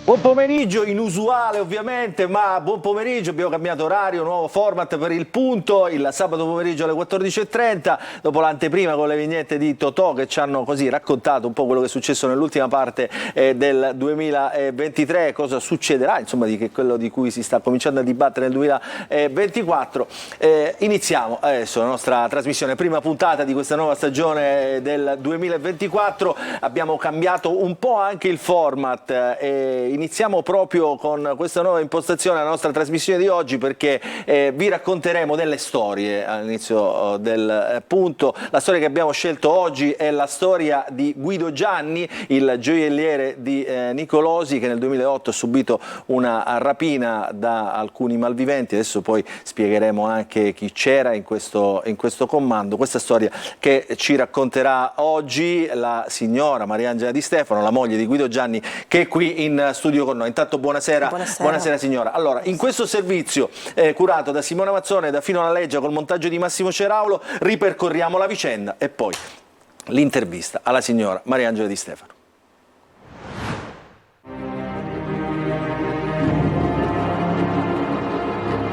Buon pomeriggio, inusuale ovviamente, ma buon pomeriggio, abbiamo cambiato orario, nuovo format per il punto, il sabato pomeriggio alle 14:30, dopo l'anteprima con le vignette di Totò che ci hanno così raccontato un po' quello che è successo nell'ultima parte del 2023, cosa succederà, insomma, di quello di cui si sta cominciando a dibattere nel 2024. Iniziamo adesso la nostra trasmissione, prima puntata di questa nuova stagione del 2024, abbiamo cambiato un po' anche il format iniziamo proprio con questa nuova impostazione la nostra trasmissione di oggi perché vi racconteremo delle storie all'inizio del punto. La storia che abbiamo scelto oggi è la storia di Guido Gianni, il gioielliere di Nicolosi, che nel 2008 ha subito una rapina da alcuni malviventi. Adesso poi spiegheremo anche chi c'era in questo comando. Questa storia che ci racconterà oggi la signora Mariangela Di Stefano, la moglie di Guido Gianni, che è qui in studio con noi. Intanto buonasera. Buonasera signora. Allora, in questo servizio curato da Simona Mazzone e da Fino alla Legge col montaggio di Massimo Ceraulo ripercorriamo la vicenda e poi l'intervista alla signora Mariangela Di Stefano.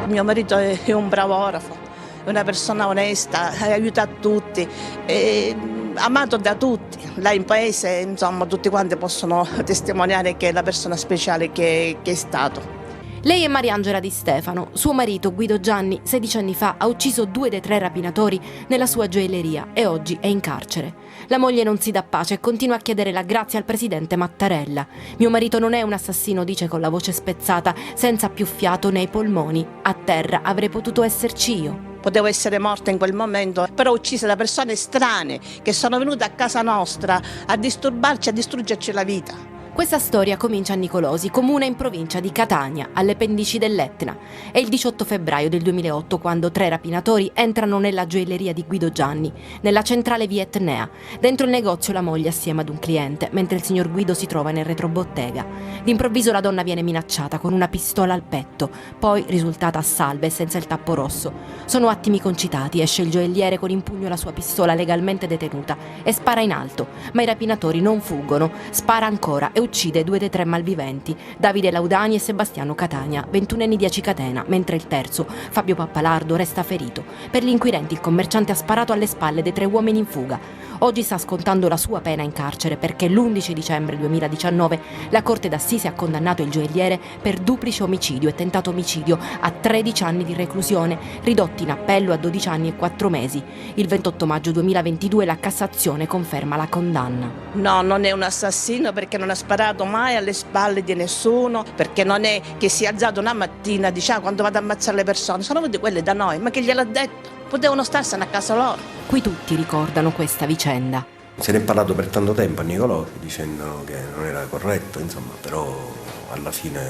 Mio marito è un bravo orafo, è una persona onesta, aiuta tutti, è amato da tutti. Là in paese, insomma, tutti quanti possono testimoniare che è la persona speciale che è stato. Lei è Mariangela Di Stefano. Suo marito Guido Gianni 16 anni fa ha ucciso 2 dei 3 rapinatori nella sua gioielleria e oggi è in carcere. La moglie non si dà pace e continua a chiedere la grazia al presidente Mattarella. Mio marito non è un assassino, dice con la voce spezzata, senza più fiato nei polmoni. A terra avrei potuto esserci io. Potevo essere morta in quel momento, però uccisa da persone estranee che sono venute a casa nostra a disturbarci, a distruggerci la vita. Questa storia comincia a Nicolosi, comune in provincia di Catania, alle pendici dell'Etna. È il 18 febbraio del 2008 quando 3 rapinatori entrano nella gioielleria di Guido Gianni, nella centrale via Etnea. Dentro il negozio la moglie assieme ad un cliente, mentre il signor Guido si trova nel retrobottega. D'improvviso la donna viene minacciata con una pistola al petto, poi risultata a salve e senza il tappo rosso. Sono attimi concitati, esce il gioielliere con in pugno la sua pistola legalmente detenuta e spara in alto, ma i rapinatori non fuggono, spara ancora e uccide 2 dei 3 malviventi, Davide Laudani e Sebastiano Catania, 21 anni di Aci Catena, mentre il terzo, Fabio Pappalardo, resta ferito. Per gli inquirenti il commerciante ha sparato alle spalle dei 3 uomini in fuga. Oggi sta scontando la sua pena in carcere perché l'11 dicembre 2019 la Corte d'Assise ha condannato il gioielliere per duplice omicidio e tentato omicidio a 13 anni di reclusione, ridotti in appello a 12 anni e 4 mesi. Il 28 maggio 2022 la Cassazione conferma la condanna. No, non è un assassino perché non ha sparato mai alle spalle di nessuno, perché non è che si è alzato una mattina, diciamo, quando vado a ammazzare le persone, sono venute quelle da noi, ma che gliel'ha detto? Potevano starsene a casa loro. Qui tutti ricordano questa vicenda. Se ne è parlato per tanto tempo a Nicolosi dicendo che non era corretto, insomma, però alla fine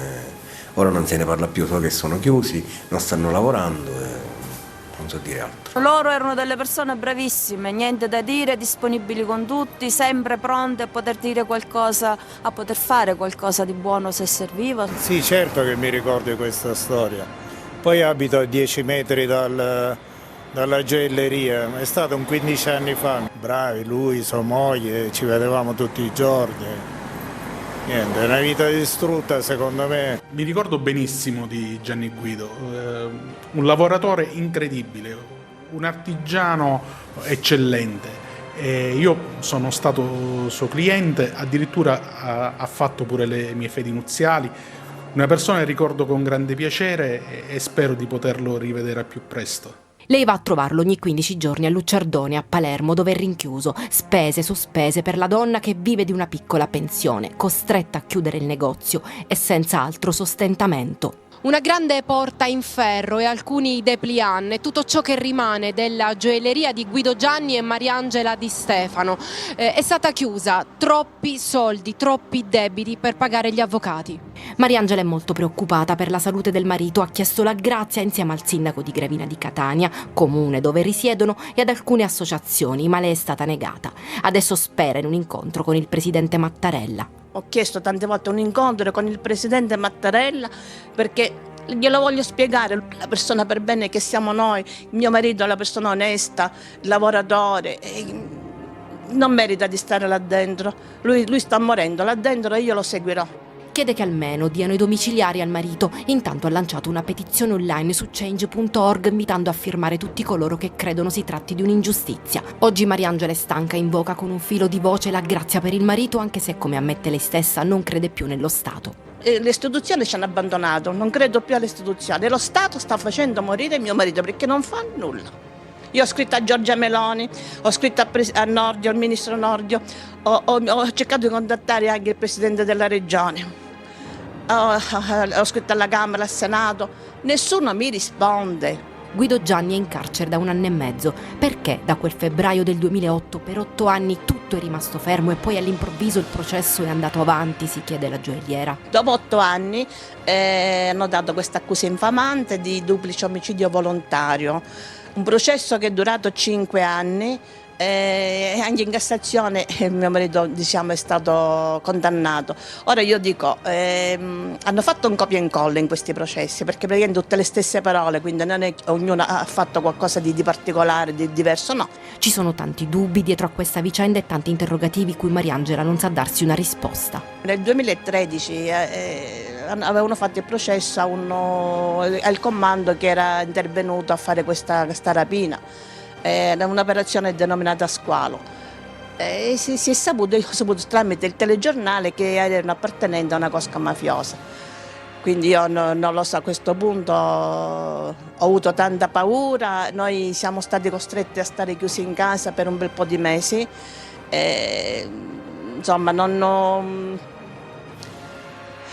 ora non se ne parla più, so che sono chiusi, non stanno lavorando e non so dire altro. Loro erano delle persone bravissime, niente da dire, disponibili con tutti, sempre pronte a poter dire qualcosa, a poter fare qualcosa di buono se serviva. Sì, certo che mi ricordo questa storia. Poi abito a 10 metri dalla gioielleria, è stato un 15 anni fa. Bravi, lui, sua moglie, ci vedevamo tutti i giorni. Niente, è una vita distrutta secondo me. Mi ricordo benissimo di Gianni Guido, un lavoratore incredibile, un artigiano eccellente. Io sono stato suo cliente, addirittura ha fatto pure le mie fedi nuziali. Una persona che ricordo con grande piacere e spero di poterlo rivedere al più presto. Lei va a trovarlo ogni 15 giorni a Lucciardone, a Palermo, dove è rinchiuso. Spese su spese per la donna che vive di una piccola pensione, costretta a chiudere il negozio e senza altro sostentamento. Una grande porta in ferro e alcuni dépliant, tutto ciò che rimane della gioielleria di Guido Gianni e Mariangela Di Stefano. È stata chiusa, troppi soldi, troppi debiti per pagare gli avvocati. Mariangela è molto preoccupata per la salute del marito, ha chiesto la grazia insieme al sindaco di Gravina di Catania, comune dove risiedono, e ad alcune associazioni, ma le è stata negata. Adesso spera in un incontro con il presidente Mattarella. Ho chiesto tante volte un incontro con il presidente Mattarella perché glielo voglio spiegare, la persona per bene che siamo noi, mio marito è una persona onesta, lavoratore, non merita di stare là dentro, lui sta morendo là dentro e io lo seguirò. chiede che almeno diano i domiciliari al marito. Intanto ha lanciato una petizione online su change.org invitando a firmare tutti coloro che credono si tratti di un'ingiustizia. Oggi Mariangela è stanca e invoca con un filo di voce la grazia per il marito, anche se, come ammette lei stessa, non crede più nello Stato. Le istituzioni ci hanno abbandonato, non credo più alle istituzioni. Lo Stato sta facendo morire mio marito perché non fa nulla. Io ho scritto a Giorgia Meloni, ho scritto a Nordio, al ministro Nordio, ho cercato di contattare anche il presidente della regione, ho scritto alla Camera, al Senato, nessuno mi risponde. Guido Gianni è in carcere da 1 anno e mezzo perché da quel febbraio del 2008 per 8 anni tutto è rimasto fermo e poi all'improvviso il processo è andato avanti, si chiede la gioielliera. Dopo 8 anni hanno dato questa accusa infamante di duplice omicidio volontario, un processo che è durato 5 anni. Anche in Cassazione mio marito è stato condannato. Ora io dico, hanno fatto un copia e incolla in questi processi perché praticamente tutte le stesse parole, quindi non è che ognuno ha fatto qualcosa di particolare, di diverso, no. Ci sono tanti dubbi dietro a questa vicenda e tanti interrogativi cui Mariangela non sa darsi una risposta. Nel 2013 avevano fatto il processo al comando che era intervenuto a fare questa rapina. Era un'operazione denominata Squalo. Si è saputo, io ho saputo tramite il telegiornale che erano appartenenti a una cosca mafiosa. Quindi io non lo so, a questo punto ho avuto tanta paura, noi siamo stati costretti a stare chiusi in casa per un bel po' di mesi. Insomma,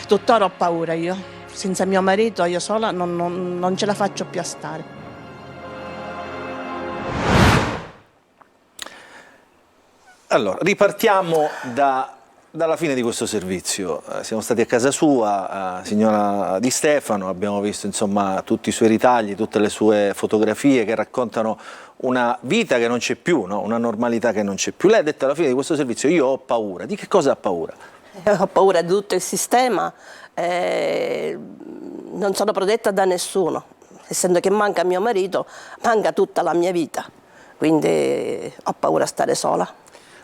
tuttora ho paura io. Senza mio marito, io sola, non ce la faccio più a stare. Allora, ripartiamo dalla fine di questo servizio. Siamo stati a casa sua, signora Di Stefano, abbiamo visto insomma tutti i suoi ritagli, tutte le sue fotografie che raccontano una vita che non c'è più, no? Una normalità che non c'è più. Lei ha detto alla fine di questo servizio: io ho paura. Di che cosa ha paura? Ho paura di tutto il sistema, non sono protetta da nessuno, essendo che manca mio marito, manca tutta la mia vita, quindi ho paura di stare sola.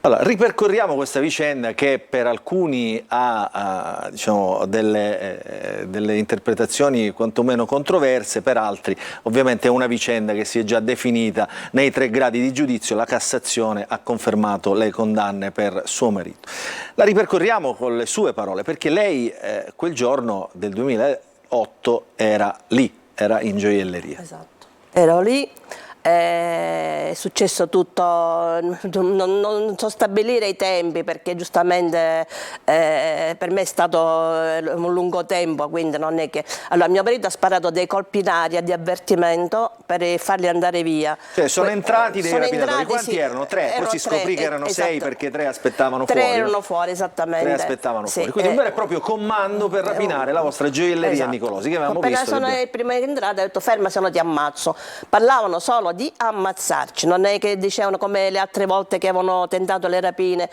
Allora, ripercorriamo questa vicenda che per alcuni ha diciamo, delle interpretazioni quantomeno controverse, per altri ovviamente è una vicenda che si è già definita nei 3 gradi di giudizio. La Cassazione ha confermato le condanne per suo marito. La ripercorriamo con le sue parole, perché lei quel giorno del 2008 era lì, era in gioielleria. Esatto, ero lì. È successo tutto, non so stabilire i tempi perché giustamente per me è stato un lungo tempo, quindi non è che... Allora mio marito ha sparato dei colpi in aria di avvertimento per farli andare via. Cioè sono entrati dei rapinatori, quanti sì, erano? 3, poi si scoprì che erano 6 esatto. perché 3 aspettavano 3 fuori. 3 erano fuori, esattamente. 3 aspettavano sì, fuori, quindi un vero e proprio comando per rapinare la vostra gioielleria esatto. a Nicolosi, che avevamo Appena visto. sono prima di entrare ho detto ferma se no ti ammazzo. Parlavano solo di ammazzarci, non è che dicevano come le altre volte che avevano tentato le rapine,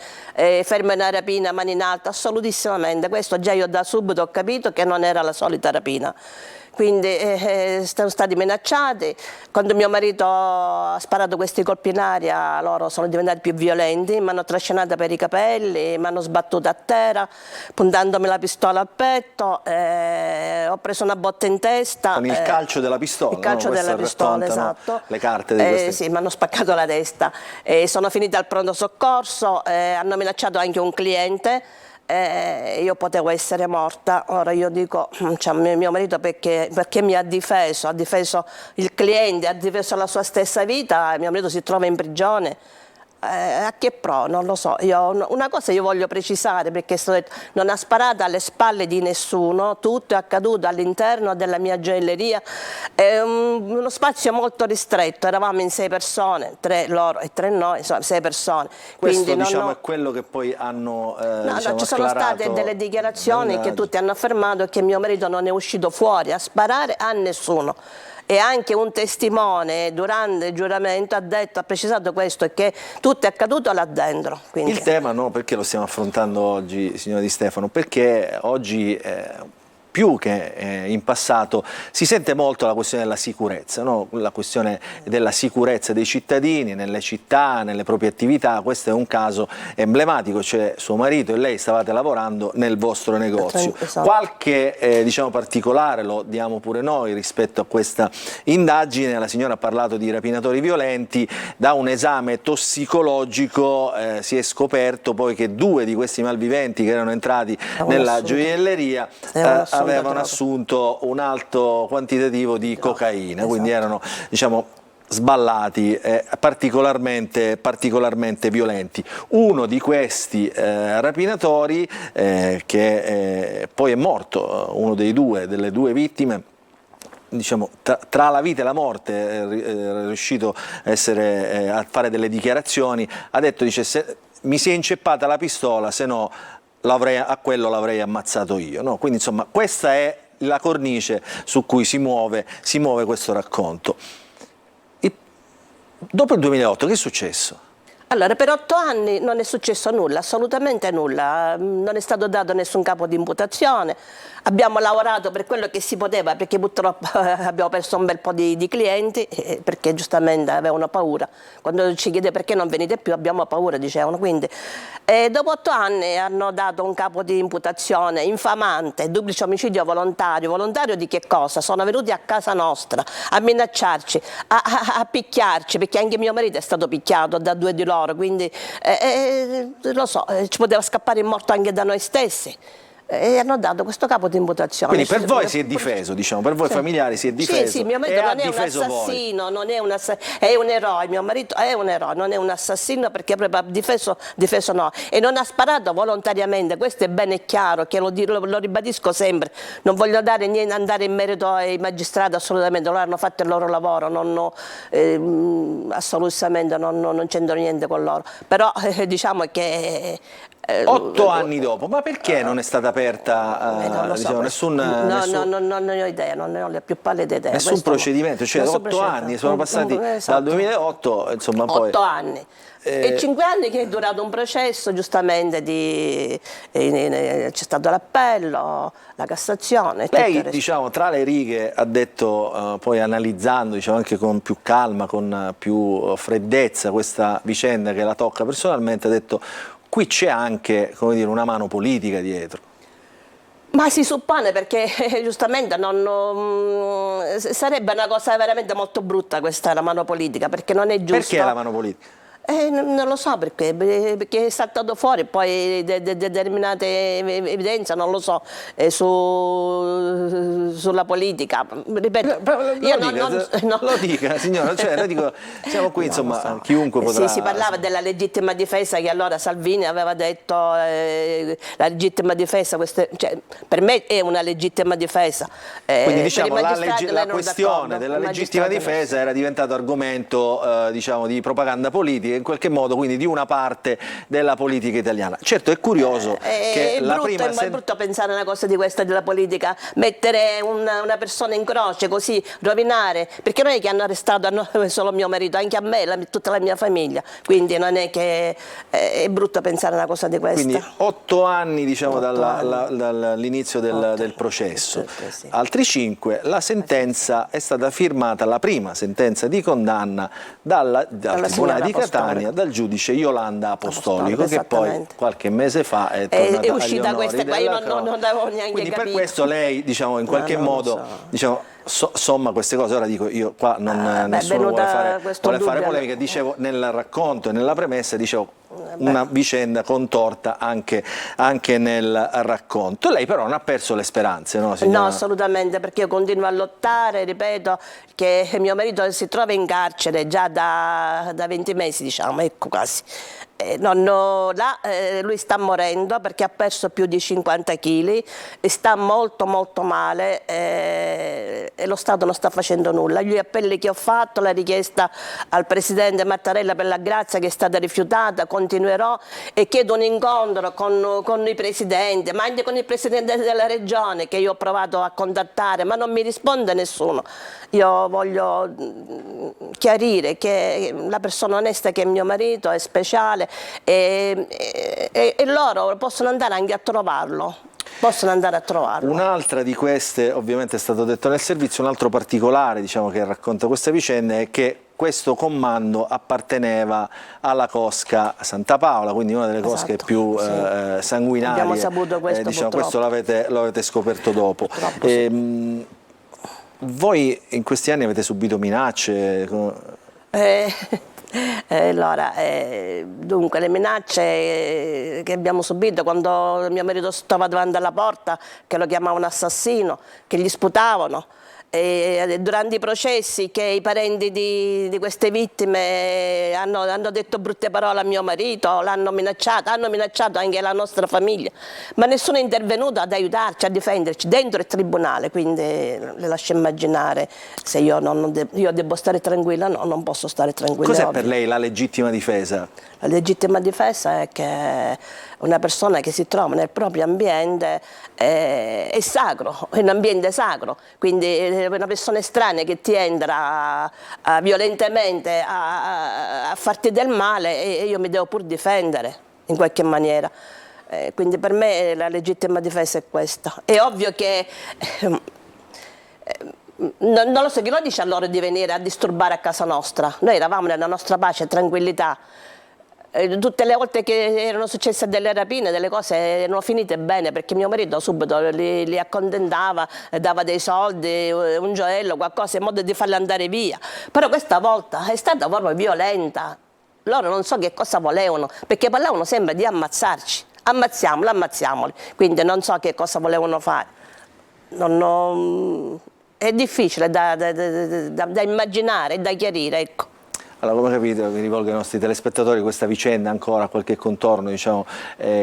ferma una rapina, mani in alto, assolutissimamente. Questo già io da subito ho capito che non era la solita rapina. Quindi siamo stati minacciati. Quando mio marito ha sparato questi colpi in aria, loro sono diventati più violenti, mi hanno trascinata per i capelli, mi hanno sbattuta a terra, puntandomi la pistola al petto, ho preso una botta in testa. Con il calcio della pistola, il calcio no? della pistola, esatto. Le carte di queste... Sì, mi hanno spaccato la testa. Sono finita al pronto soccorso, hanno minacciato anche un cliente. Io potevo essere morta. Ora io dico, cioè, mio marito perché mi ha difeso il cliente, ha difeso la sua stessa vita, mio marito si trova in prigione. A che pro? Non lo so. Una cosa io voglio precisare, perché non ha sparato alle spalle di nessuno, tutto è accaduto all'interno della mia gioielleria, è uno spazio molto ristretto, eravamo in 6 persone, 3 loro e 3 noi, insomma 6 persone. Questo quindi diciamo è quello che poi hanno no, ci sono state delle dichiarazioni che tutti hanno affermato che mio marito non è uscito fuori a sparare a nessuno. E anche un testimone durante il giuramento ha precisato questo, che tutto è accaduto là dentro. Quindi. Il tema, no, perché lo stiamo affrontando oggi, signora Di Stefano? Perché oggi più che in passato si sente molto la questione della sicurezza, no? La questione della sicurezza dei cittadini nelle città, nelle proprie attività. Questo è un caso emblematico, cioè suo marito e lei stavate lavorando nel vostro negozio. Esatto. Qualche diciamo particolare lo diamo pure noi rispetto a questa indagine. La signora ha parlato di rapinatori violenti. Da un esame tossicologico si è scoperto poi che 2 di questi malviventi che erano entrati nella gioielleria avevano assunto un alto quantitativo di cocaina, quindi erano, diciamo, sballati, particolarmente violenti. Uno di questi rapinatori che poi è morto, uno delle due vittime, diciamo, tra la vita e la morte è riuscito a fare delle dichiarazioni. Ha detto, dice, mi si è inceppata la pistola, se no a quello l'avrei ammazzato io, no? Quindi insomma questa è la cornice su cui si muove questo racconto. Dopo il 2008 che è successo? Allora, per 8 anni non è successo nulla, assolutamente nulla, non è stato dato nessun capo di imputazione, abbiamo lavorato per quello che si poteva, perché purtroppo abbiamo perso un bel po' di clienti, perché giustamente avevano paura. Quando ci chiede perché non venite più, abbiamo paura, dicevano. Quindi, dopo 8 anni hanno dato un capo di imputazione infamante, duplice omicidio volontario. Volontario di che cosa? Sono venuti a casa nostra a minacciarci, a picchiarci, perché anche mio marito è stato picchiato da 2 di loro. Quindi lo so, ci poteva scappare in morto anche da noi stessi. E hanno dato questo capo di imputazione. Quindi per voi si è difeso, diciamo, per voi familiari si è difeso. Sì, mio marito non è un assassino, non è è un eroe, mio marito è un eroe, non è un assassino, perché proprio difeso no. E non ha sparato volontariamente, questo è bene chiaro, che lo ribadisco sempre. Non voglio andare in merito ai magistrati, assolutamente, loro hanno fatto il loro lavoro, assolutamente non c'entro niente con loro. Però diciamo che 8 anni dopo, ma perché non è stata aperta non lo so, nessun non ne ho idea, non ne ho le più pallide idee. Nessun procedimento, cioè 8 anni sono passati dal 2008, insomma, poi 8 anni. E 5 anni che è durato un processo, giustamente, c'è stato l'appello, la Cassazione. Lei, diciamo, tra le righe ha detto, poi analizzando, diciamo, anche con più calma, con più freddezza questa vicenda che la tocca personalmente, ha detto: qui c'è anche, come dire, una mano politica dietro. Ma si suppone, perché giustamente sarebbe una cosa veramente molto brutta questa, la mano politica, perché non è giusto. Perché la mano politica? Non lo so perché è saltato fuori poi determinate evidenze, non lo so, sulla politica. Ripeto, lo dica signora, cioè, lo dico, siamo qui, insomma, so. Chiunque potrà... Si parlava della legittima difesa, che allora Salvini aveva detto la legittima difesa, cioè, per me è una legittima difesa. Quindi diciamo la questione della legittima difesa era diventato argomento diciamo, di propaganda politica, in qualche modo, quindi di una parte della politica italiana. Certo, è curioso che è brutto pensare una cosa di questa della politica, mettere una persona in croce così, rovinare, perché non è che hanno arrestato solo mio marito, anche a me, tutta la mia famiglia, quindi non è che è brutto pensare una cosa di questa. Quindi 8 anni, diciamo, dall'inizio del processo, sì. Altri 5, la sentenza è stata firmata, la prima sentenza di condanna dal Tribunale di Catania, dal giudice Iolanda Apostolico, che poi qualche mese fa è tornata uscita questa qua, io non avevo neanche quindi capito. Per questo lei, diciamo, in qualche modo, diciamo, somma queste cose. Ora dico, io qua nessuno vuole fare polemica, dicevo nel racconto e nella premessa, dicevo una vicenda contorta anche nel racconto. Lei però non ha perso le speranze, no signora? No, assolutamente, perché io continuo a lottare, ripeto che mio marito si trova in carcere già da 20 mesi, diciamo, ecco quasi. Lui sta morendo perché ha perso più di 50 kg, sta molto male e lo Stato non sta facendo nulla. Gli appelli che ho fatto, la richiesta al Presidente Mattarella per la grazia che è stata rifiutata, continuerò e chiedo un incontro con i Presidenti, ma anche con il Presidente della Regione, che io ho provato a contattare, ma non mi risponde nessuno. Io voglio chiarire che la persona onesta che è mio marito è speciale, e loro possono andare anche a trovarlo. possono andare a trovarlo. Un'altra di queste, ovviamente è stato detto nel servizio, un altro particolare, diciamo, che racconta questa vicenda è che questo comando apparteneva alla cosca Santa Paola, quindi una delle cosche Esatto, più sì. sanguinarie. Abbiamo saputo questo, diciamo, purtroppo. questo lo avete scoperto dopo. Purtroppo sì. Voi in questi anni avete subito minacce? Allora, dunque le minacce che abbiamo subito quando mio marito stava davanti alla porta, che lo chiamavano assassino, che gli sputavano, e durante i processi che i parenti di queste vittime hanno detto brutte parole a mio marito, l'hanno minacciato, hanno minacciato anche la nostra famiglia, ma nessuno è intervenuto ad aiutarci, a difenderci dentro il tribunale, quindi le lascio immaginare se io devo stare tranquilla. No, non posso stare tranquilla. Cos'è per lei la legittima difesa? La legittima difesa è che una persona che si trova nel proprio ambiente è sacro, è un ambiente sacro, quindi una persona estranea che ti entra violentemente a farti del male, e io mi devo pur difendere in qualche maniera. Quindi per me la legittima difesa è questa. È ovvio che non lo so, chi lo dice a loro di venire a disturbare a casa nostra? Noi eravamo nella nostra pace e tranquillità. Tutte le volte che erano successe delle rapine, delle cose erano finite bene, perché mio marito subito li accontentava, dava dei soldi, un gioiello, qualcosa, in modo di farli andare via. Però questa volta è stata proprio violenta. Loro non so che cosa volevano, perché parlavano sempre di ammazzarci. Ammazziamoli, ammazziamoli. Quindi non so che cosa volevano fare. È difficile da immaginare e da chiarire, ecco. Allora, come capite, mi rivolgo ai nostri telespettatori, questa vicenda ha ancora qualche contorno, diciamo,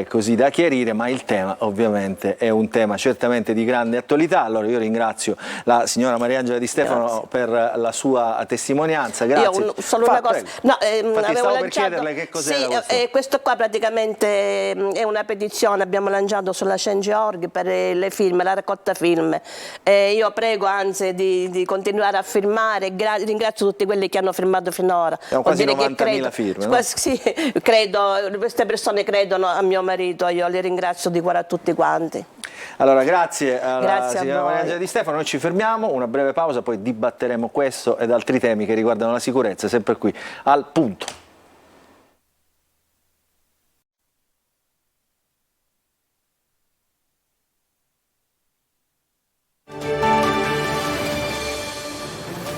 così da chiarire, ma il tema ovviamente è un tema certamente di grande attualità. Allora io ringrazio la signora Mariangela Di Stefano per la sua testimonianza. Grazie. Io solo una cosa. No, infatti stavo per lanciato, chiederle che cos'era questo. Questo qua praticamente è una petizione, abbiamo lanciato sulla Change.org per le firme, la raccolta firme. Io prego anzi di continuare a firmare, ringrazio tutti quelli che hanno firmato finora. Siamo quasi 90.000 firme, no? Sì, queste persone credono a mio marito, io li ringrazio di cuore a tutti quanti. Allora, grazie alla Grazie signora Mariangela Di Stefano, noi ci fermiamo, una breve pausa, poi dibatteremo questo ed altri temi che riguardano la sicurezza, sempre qui al Punto.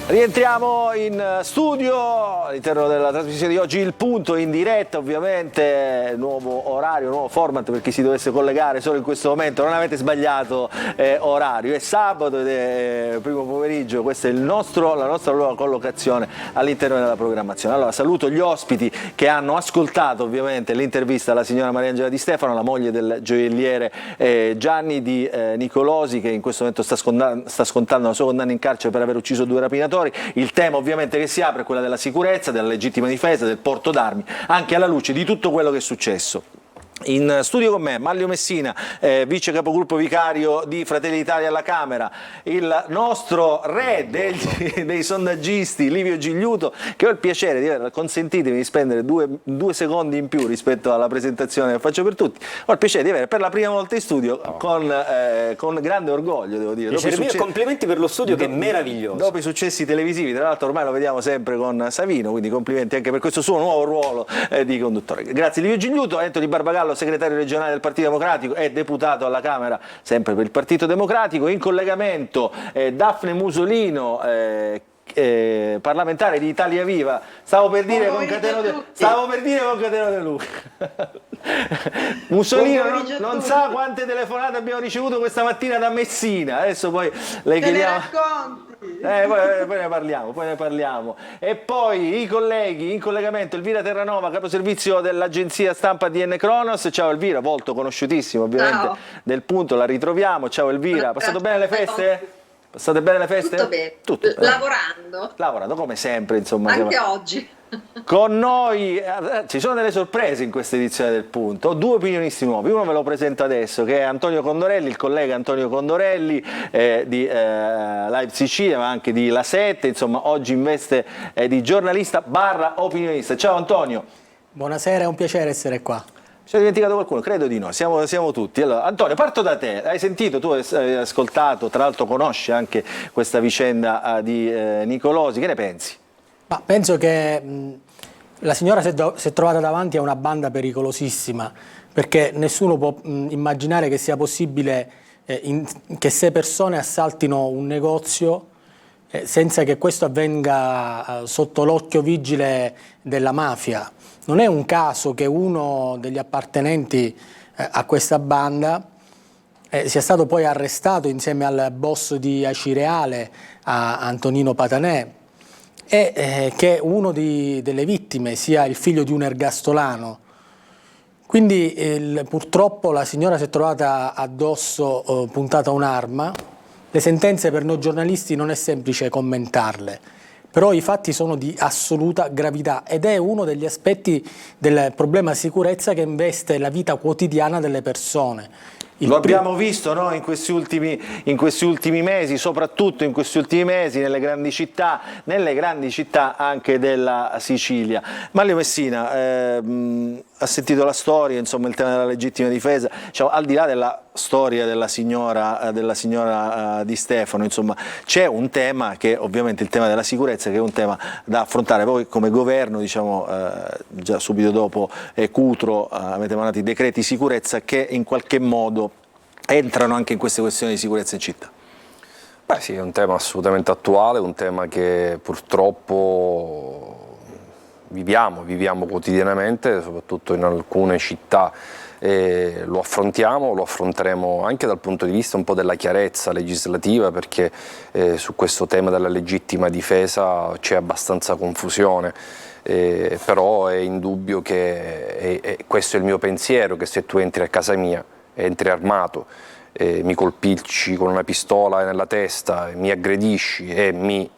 Rientriamo in studio all'interno della trasmissione di oggi, Il Punto in diretta, ovviamente nuovo orario, nuovo format per chi si dovesse collegare solo in questo momento. Non avete sbagliato orario, è sabato ed è primo pomeriggio, questa è la nostra nuova collocazione all'interno della programmazione. Allora saluto gli ospiti che hanno ascoltato ovviamente l'intervista alla signora Mariangela Di Stefano, la moglie del gioielliere Gianni Di Nicolosi, che in questo momento sta scontando la sua condanna in carcere per aver ucciso 2 rapinatori. Il tema ovviamente che si apre è quella della sicurezza, della legittima difesa, del porto d'armi, anche alla luce di tutto quello che è successo. In studio con me Manlio Messina, vice capogruppo vicario di Fratelli d'Italia alla Camera, il nostro re dei sondaggisti Livio Gigliuto, che ho il piacere di aver, consentitemi di spendere due secondi in più rispetto alla presentazione che faccio per tutti, ho il piacere di avere per la prima volta in studio con grande orgoglio, devo dire. Complimenti per lo studio che è meraviglioso. Dopo i successi televisivi, tra l'altro ormai lo vediamo sempre con Savino, quindi complimenti anche per questo suo nuovo ruolo di conduttore. Grazie Livio Gigliuto. Anthony Barbagallo, segretario regionale del Partito Democratico e deputato alla Camera sempre per il Partito Democratico. In collegamento Daphne Musolino, parlamentare di Italia Viva. Stavo per dire con Cateno De Luca. Mussolino non sa quante telefonate abbiamo ricevuto questa mattina da Messina, adesso poi le chiediamo. Poi ne parliamo. E poi i colleghi in collegamento, Elvira Terranova, caposervizio dell'agenzia stampa DN Cronos. Ciao Elvira, volto conosciutissimo ovviamente del Punto, la ritroviamo. Ciao Elvira, passato bene le feste? Passate bene le feste? Tutto bene. Tutto bene. Lavorando come sempre, insomma. anche oggi. Con noi ci sono delle sorprese in questa edizione del Punto. Ho 2 opinionisti nuovi, uno ve lo presento adesso, che è Antonio Condorelli, il collega Antonio Condorelli di Live Sicilia, ma anche di La 7, insomma oggi in veste di giornalista / opinionista. Ciao Antonio. Buonasera, è un piacere essere qua. Si è dimenticato qualcuno? Credo di no, siamo tutti. Allora, Antonio, parto da te. Hai sentito, tu hai ascoltato, tra l'altro conosci anche questa vicenda di Nicolosi, che ne pensi? Ma penso che la signora si è trovata davanti a una banda pericolosissima, perché nessuno può immaginare che sia possibile che 6 persone assaltino un negozio senza che questo avvenga sotto l'occhio vigile della mafia. Non è un caso che uno degli appartenenti a questa banda sia stato poi arrestato insieme al boss di Acireale, a Antonino Patanè, e che uno delle vittime sia il figlio di un ergastolano. Quindi purtroppo la signora si è trovata addosso puntata un'arma. Le sentenze per noi giornalisti non è semplice commentarle, però i fatti sono di assoluta gravità ed è uno degli aspetti del problema sicurezza che investe la vita quotidiana delle persone. Lo abbiamo visto, no? in questi ultimi mesi, soprattutto in questi ultimi mesi nelle grandi città anche della Sicilia. Mario Messina ha sentito la storia, insomma, il tema della legittima difesa, diciamo, al di là della storia della signora Di Stefano, insomma, c'è un tema che ovviamente il tema della sicurezza, che è un tema da affrontare. Voi come governo, diciamo, già subito dopo Cutro avete emanato i decreti sicurezza che in qualche modo entrano anche in queste questioni di sicurezza in città. Beh sì, è un tema assolutamente attuale, un tema che purtroppo viviamo quotidianamente, soprattutto in alcune città. Lo affronteremo anche dal punto di vista un po' della chiarezza legislativa, perché su questo tema della legittima difesa c'è abbastanza confusione. Però è indubbio che questo è il mio pensiero, che se tu entri a casa mia, entri armato, mi colpisci con una pistola nella testa, mi aggredisci e mi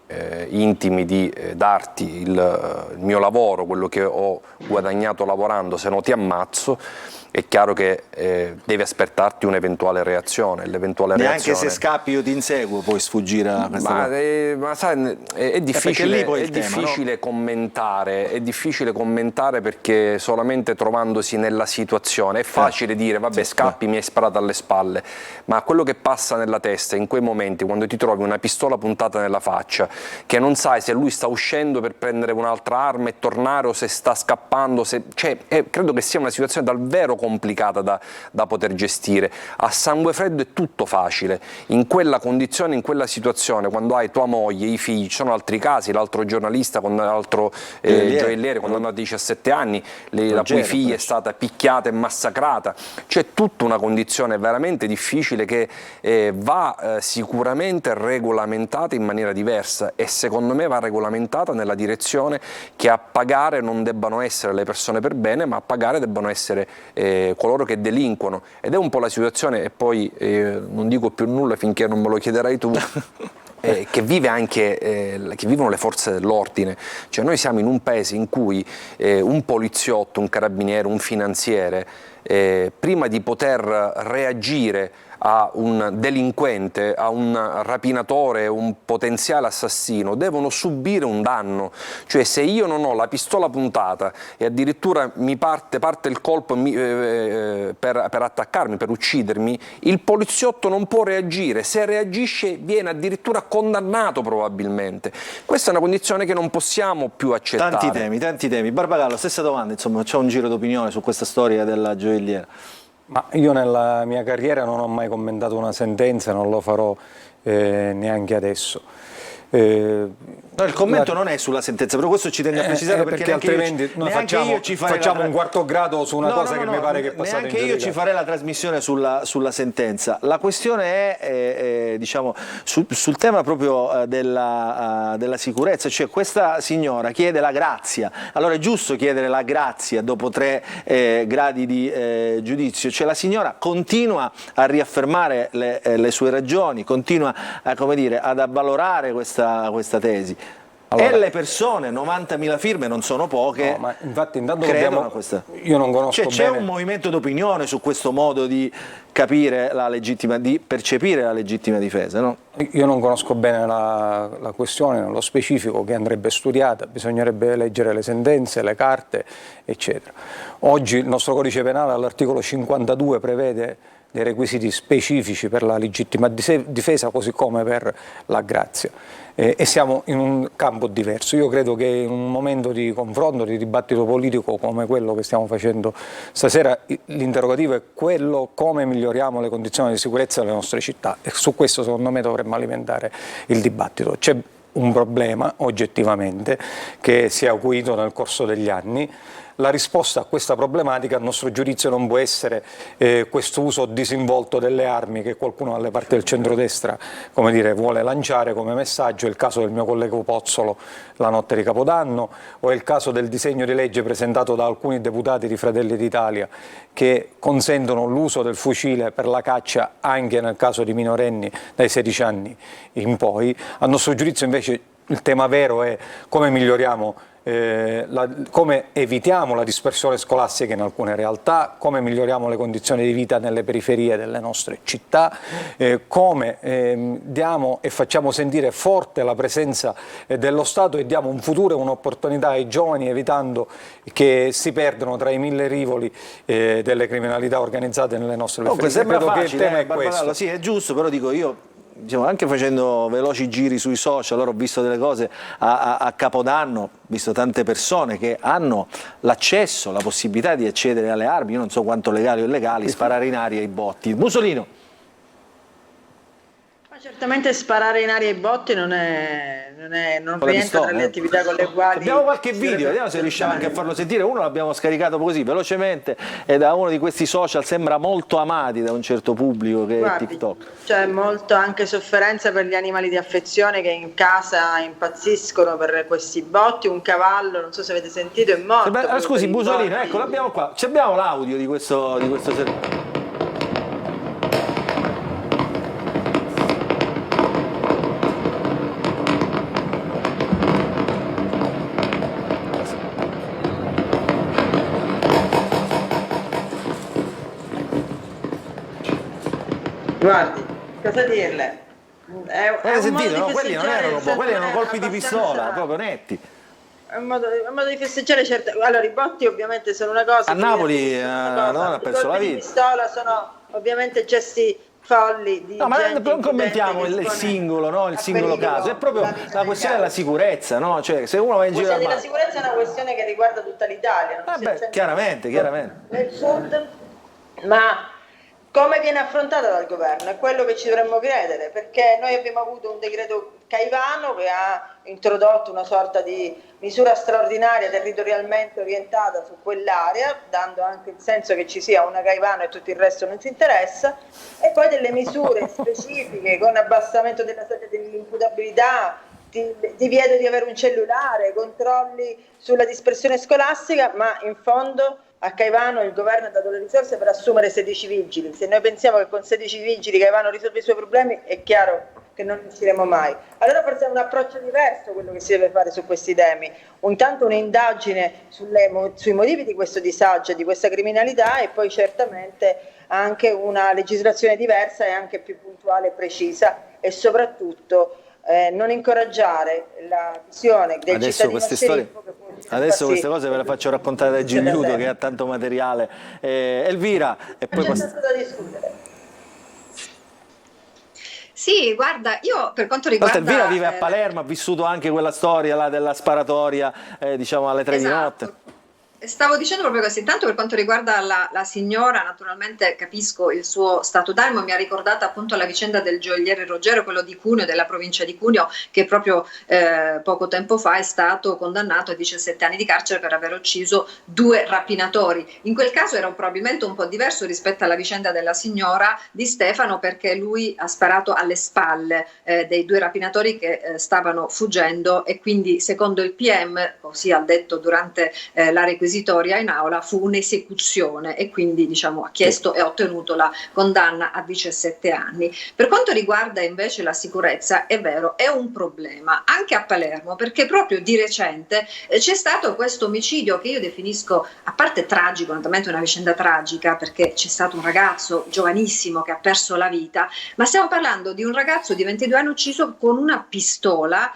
intimi di darti il mio lavoro, quello che ho guadagnato lavorando, se no ti ammazzo, è chiaro che devi aspettarti un'eventuale reazione. Neanche se scappi io ti inseguo, puoi sfuggire a questa cosa. Ma sai, è difficile, no? Commentare, è difficile commentare perché solamente trovandosi nella situazione è facile dire vabbè scappi, mi hai sparato alle spalle, ma quello che passa nella testa in quei momenti, quando ti trovi una pistola puntata nella faccia, che non sai se lui sta uscendo per prendere un'altra arma e tornare o se sta scappando, credo che sia una situazione davvero complicata da poter gestire. A sangue freddo è tutto facile, in quella condizione, in quella situazione, quando hai tua moglie, i figli, ci sono altri casi, l'altro giornalista, l'altro gioielliere, quando hanno 17 anni, la cui figlia è stata picchiata e massacrata. C'è tutta una condizione veramente difficile che va sicuramente regolamentata in maniera diversa, e secondo me va regolamentata nella direzione che a pagare non debbano essere le persone per bene, ma a pagare debbano essere coloro che delinquono, ed è un po' la situazione. E poi non dico più nulla finché non me lo chiederai tu. Che vive anche, che vivono le forze dell'ordine. Cioè noi siamo in un paese in cui un poliziotto, un carabiniere, un finanziere, prima di poter reagire a un delinquente, a un rapinatore, un potenziale assassino, devono subire un danno. Cioè se io non ho la pistola puntata e addirittura mi parte il colpo per attaccarmi, per uccidermi, il poliziotto non può reagire. Se reagisce viene addirittura condannato probabilmente. Questa è una condizione che non possiamo più accettare. Tanti temi. Barbagallo, stessa domanda, insomma, c'è un giro d'opinione su questa storia della gioielliera. Ma io nella mia carriera non ho mai commentato una sentenza, non lo farò neanche adesso. No, il commento non è sulla sentenza, però questo ci tengo a precisare perché altrimenti noi facciamo un quarto grado su una cosa che mi pare che è passata in giudicato. Neanche io ci farei la trasmissione sulla sentenza. La questione è diciamo, sul tema proprio della sicurezza, cioè questa signora chiede la grazia. Allora è giusto chiedere la grazia dopo 3 gradi di giudizio, cioè la signora continua a riaffermare le sue ragioni, continua come dire, ad avvalorare questa tesi. Allora, e le persone, 90.000 firme non sono poche, no, ma infatti intanto credono a questa. Io non conosco c'è un movimento d'opinione su questo modo di capire di percepire la legittima difesa, no? Io non conosco bene la questione nello specifico, che andrebbe studiata, bisognerebbe leggere le sentenze, le carte, eccetera. Oggi il nostro codice penale all'articolo 52 prevede dei requisiti specifici per la legittima difesa, così come per la grazia. E siamo in un campo diverso. Io credo che in un momento di confronto, di dibattito politico come quello che stiamo facendo stasera, l'interrogativo è quello: come miglioriamo le condizioni di sicurezza delle nostre città, e su questo secondo me dovremmo alimentare il dibattito. C'è un problema oggettivamente che si è acuito nel corso degli anni. La risposta a questa problematica, a nostro giudizio, non può essere questo uso disinvolto delle armi che qualcuno dalle parti del centrodestra, come dire, vuole lanciare come messaggio. È il caso del mio collega Pozzolo la notte di Capodanno, o è il caso del disegno di legge presentato da alcuni deputati di Fratelli d'Italia che consentono l'uso del fucile per la caccia anche nel caso di minorenni dai 16 anni in poi. A nostro giudizio invece il tema vero è come miglioriamo, come evitiamo la dispersione scolastica in alcune realtà, come miglioriamo le condizioni di vita nelle periferie delle nostre città, come diamo e facciamo sentire forte la presenza dello Stato e diamo un futuro e un'opportunità ai giovani, evitando che si perdano tra i mille rivoli delle criminalità organizzate nelle nostre periferie. Sembra Credo facile, che il tema è questo. sì, è giusto, però dico io, diciamo, anche facendo veloci giri sui social, allora ho visto delle cose a Capodanno, ho visto tante persone che hanno l'accesso, la possibilità di accedere alle armi, io non so quanto legali o illegali, sparare in aria i botti. Musolino. Ma certamente sparare in aria i botti non rientra tra le attività con le quali... Abbiamo qualche video, vediamo se riusciamo anche a farlo sentire. Uno l'abbiamo scaricato così velocemente e da uno di questi social, sembra molto amati da un certo pubblico che è TikTok. C'è molto anche sofferenza per gli animali di affezione che in casa impazziscono per questi botti. Un cavallo, non so se avete sentito, è morto. Scusi Musolino, ecco, l'abbiamo qua, abbiamo l'audio di questo servizio. Guardi, cosa dirle? Sentito, no? Quelli non erano colpi di pistola, proprio netti. È un modo di festeggiare, certo. Allora, i botti ovviamente sono una cosa. A Napoli una donna ha perso la vita. I colpi di pistola sono ovviamente gesti folli di no, ma gente non commentiamo il singolo, no? Il singolo caso, è proprio la questione della sicurezza, no? Cioè, se uno va in giro armato, la sicurezza è una questione che riguarda tutta l'Italia, chiaramente. Nel sud, ma come viene affrontata dal governo? È quello che ci dovremmo chiedere, perché noi abbiamo avuto un decreto Caivano che ha introdotto una sorta di misura straordinaria territorialmente orientata su quell'area, dando anche il senso che ci sia una Caivano e tutto il resto non ci interessa, e poi delle misure specifiche con abbassamento della soglia dell'imputabilità, divieto di avere un cellulare, controlli sulla dispersione scolastica, ma in fondo a Caivano il governo ha dato le risorse per assumere 16 vigili. Se noi pensiamo che con 16 vigili Caivano risolve i suoi problemi, è chiaro che non riusciremo mai. Allora forse è un approccio diverso quello che si deve fare su questi temi. Intanto un'indagine sui motivi di questo disagio e di questa criminalità, e poi certamente anche una legislazione diversa e anche più puntuale e precisa, e soprattutto non incoraggiare la visione del cittadino sceriffo. Adesso queste cose ve le faccio raccontare da Gigliuto, che ha tanto materiale. Elvira, e poi c'è tanto da discutere. Sì, guarda, io per quanto riguarda... Elvira vive a Palermo, ha vissuto anche quella storia là della sparatoria, diciamo alle 3 di notte. Stavo dicendo proprio questo. Intanto, per quanto riguarda la signora, naturalmente capisco il suo stato d'animo. Mi ha ricordata appunto la vicenda del gioielliere Ruggero, quello di Cuneo, della provincia di Cuneo, che proprio poco tempo fa è stato condannato a 17 anni di carcere per aver ucciso 2 rapinatori. In quel caso era probabilmente un po' diverso rispetto alla vicenda della signora Di Stefano, perché lui ha sparato alle spalle dei 2 rapinatori che stavano fuggendo, e quindi secondo il PM, così ha detto durante la requisizione inquisitoria in aula fu un'esecuzione e quindi diciamo ha chiesto e ha ottenuto la condanna a 17 anni. Per quanto riguarda invece la sicurezza, è vero, è un problema anche a Palermo, perché proprio di recente c'è stato questo omicidio che io definisco, a parte tragico, naturalmente una vicenda tragica perché c'è stato un ragazzo giovanissimo che ha perso la vita, ma stiamo parlando di un ragazzo di 22 anni ucciso con una pistola.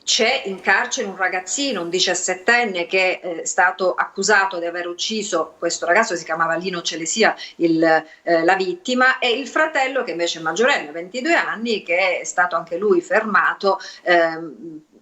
C'è in carcere un ragazzino, un 17enne, che è stato accusato di aver ucciso questo ragazzo, si chiamava Lino Celesia, la vittima, e il fratello che invece è maggiorenne, 22 anni, che è stato anche lui fermato.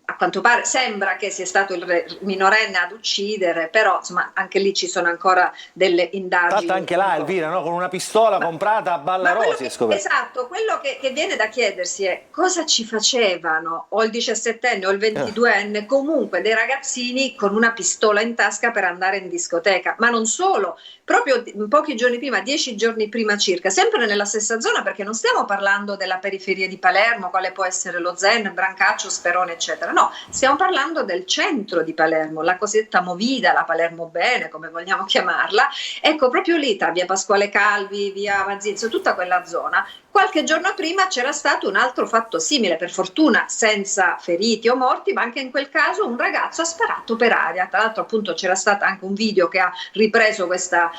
A quanto pare sembra che sia stato il minorenne ad uccidere, però insomma anche lì ci sono ancora delle indagini. Tanto anche là, Elvira, no? Con una pistola comprata a Ballarosi è scoperto. Esatto, quello che viene da chiedersi è cosa ci facevano o il 17enne o il 22enne, comunque dei ragazzini con una pistola in tasca per andare in discoteca, ma non solo, proprio pochi giorni prima, 10 giorni prima circa, sempre nella stessa zona, perché non stiamo parlando della periferia di Palermo, quale può essere lo Zen, Brancaccio, Sperone, eccetera. No, stiamo parlando del centro di Palermo, la cosiddetta Movida, la Palermo Bene, come vogliamo chiamarla. Ecco, proprio lì, tra via Pasquale Calvi, via Mazzizzo, tutta quella zona. Qualche giorno prima c'era stato un altro fatto simile, per fortuna senza feriti o morti, ma anche in quel caso un ragazzo ha sparato per aria. Tra l'altro appunto c'era stato anche un video che ha ripreso questa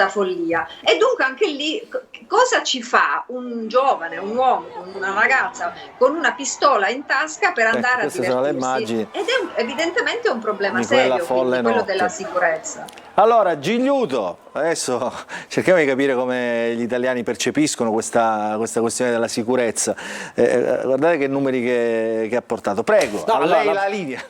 follia. E dunque anche lì cosa ci fa un giovane, un uomo, una ragazza con una pistola in tasca per andare a divertirsi? Ed è evidentemente un problema serio, quindi quello della sicurezza. Allora, Gigliuto, adesso cerchiamo di capire come gli italiani percepiscono questa questione della sicurezza. Guardate che numeri che ha portato. Prego, no, a lei la linea.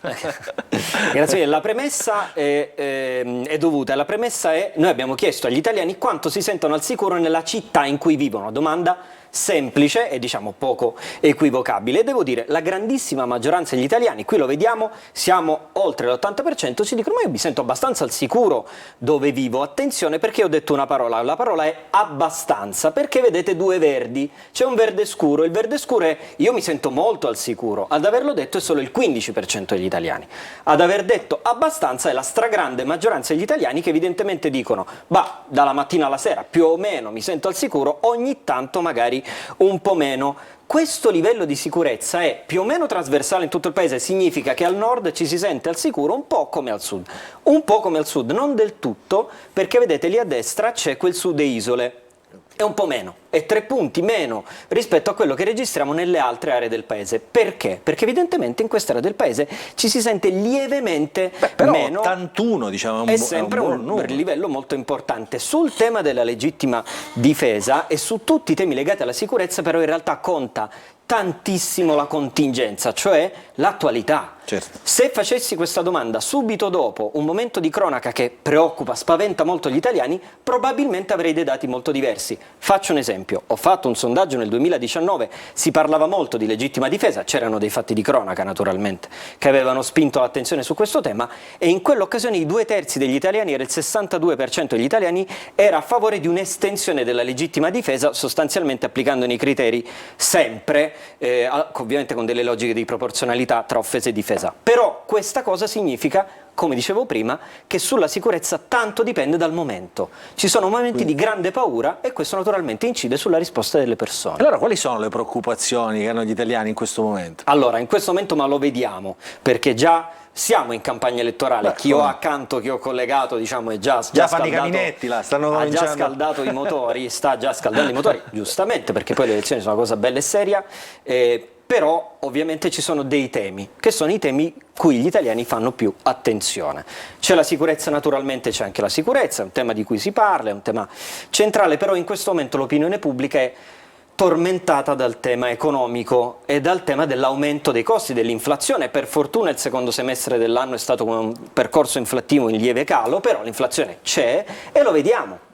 Grazie, la premessa è dovuta. La premessa è: noi abbiamo chiesto agli italiani quanto si sentono al sicuro nella città in cui vivono. Domanda semplice e diciamo poco equivocabile. E devo dire, la grandissima maggioranza degli italiani, qui lo vediamo, siamo oltre l'80%, si dicono: ma io mi sento abbastanza al sicuro dove vivo. Attenzione, perché ho detto una parola, la parola è abbastanza, perché vedete due verdi, c'è un verde scuro, il verde scuro è io mi sento molto al sicuro. Ad averlo detto è solo il 15% degli italiani, ad aver detto abbastanza è la stragrande maggioranza degli italiani, che evidentemente dicono: bah, dalla mattina alla sera più o meno mi sento al sicuro, ogni tanto magari un po' meno. Questo livello di sicurezza è più o meno trasversale in tutto il paese, significa che al nord ci si sente al sicuro un po' come al sud. Un po' come al sud, non del tutto, perché vedete lì a destra c'è quel sud e isole. È un po' meno, è 3 punti meno rispetto a quello che registriamo nelle altre aree del paese. Perché? Perché evidentemente in quest'area del paese ci si sente lievemente però meno. 81 diciamo è sempre un livello molto importante. Sul tema della legittima difesa e su tutti i temi legati alla sicurezza, però in realtà conta tantissimo la contingenza, cioè l'attualità. Certo. Se facessi questa domanda subito dopo un momento di cronaca che preoccupa, spaventa molto gli italiani, probabilmente avrei dei dati molto diversi. Faccio un esempio: ho fatto un sondaggio nel 2019, si parlava molto di legittima difesa, c'erano dei fatti di cronaca naturalmente che avevano spinto l'attenzione su questo tema, e in quell'occasione i 2/3 degli italiani, era il 62% degli italiani, era a favore di un'estensione della legittima difesa, sostanzialmente applicandone i criteri sempre, ovviamente con delle logiche di proporzionalità tra offesa e difesa. Però questa cosa significa, come dicevo prima, che sulla sicurezza tanto dipende dal momento. Ci sono momenti di grande paura e questo naturalmente incide sulla risposta delle persone. Allora, quali sono le preoccupazioni che hanno gli italiani in questo momento? Allora, in questo momento, ma lo vediamo, perché già siamo in campagna elettorale. Chi ho accanto, chi ho collegato, diciamo, è già fanno i caminetti là, stanno ha già scaldato i motori, sta già scaldando i motori, giustamente, perché poi le elezioni sono una cosa bella e seria. Però ovviamente ci sono dei temi, che sono i temi cui gli italiani fanno più attenzione. C'è la sicurezza, naturalmente c'è anche la sicurezza, è un tema di cui si parla, è un tema centrale, però in questo momento l'opinione pubblica è tormentata dal tema economico e dal tema dell'aumento dei costi, dell'inflazione. Per fortuna il secondo semestre dell'anno è stato un percorso inflattivo in lieve calo, però l'inflazione c'è e lo vediamo.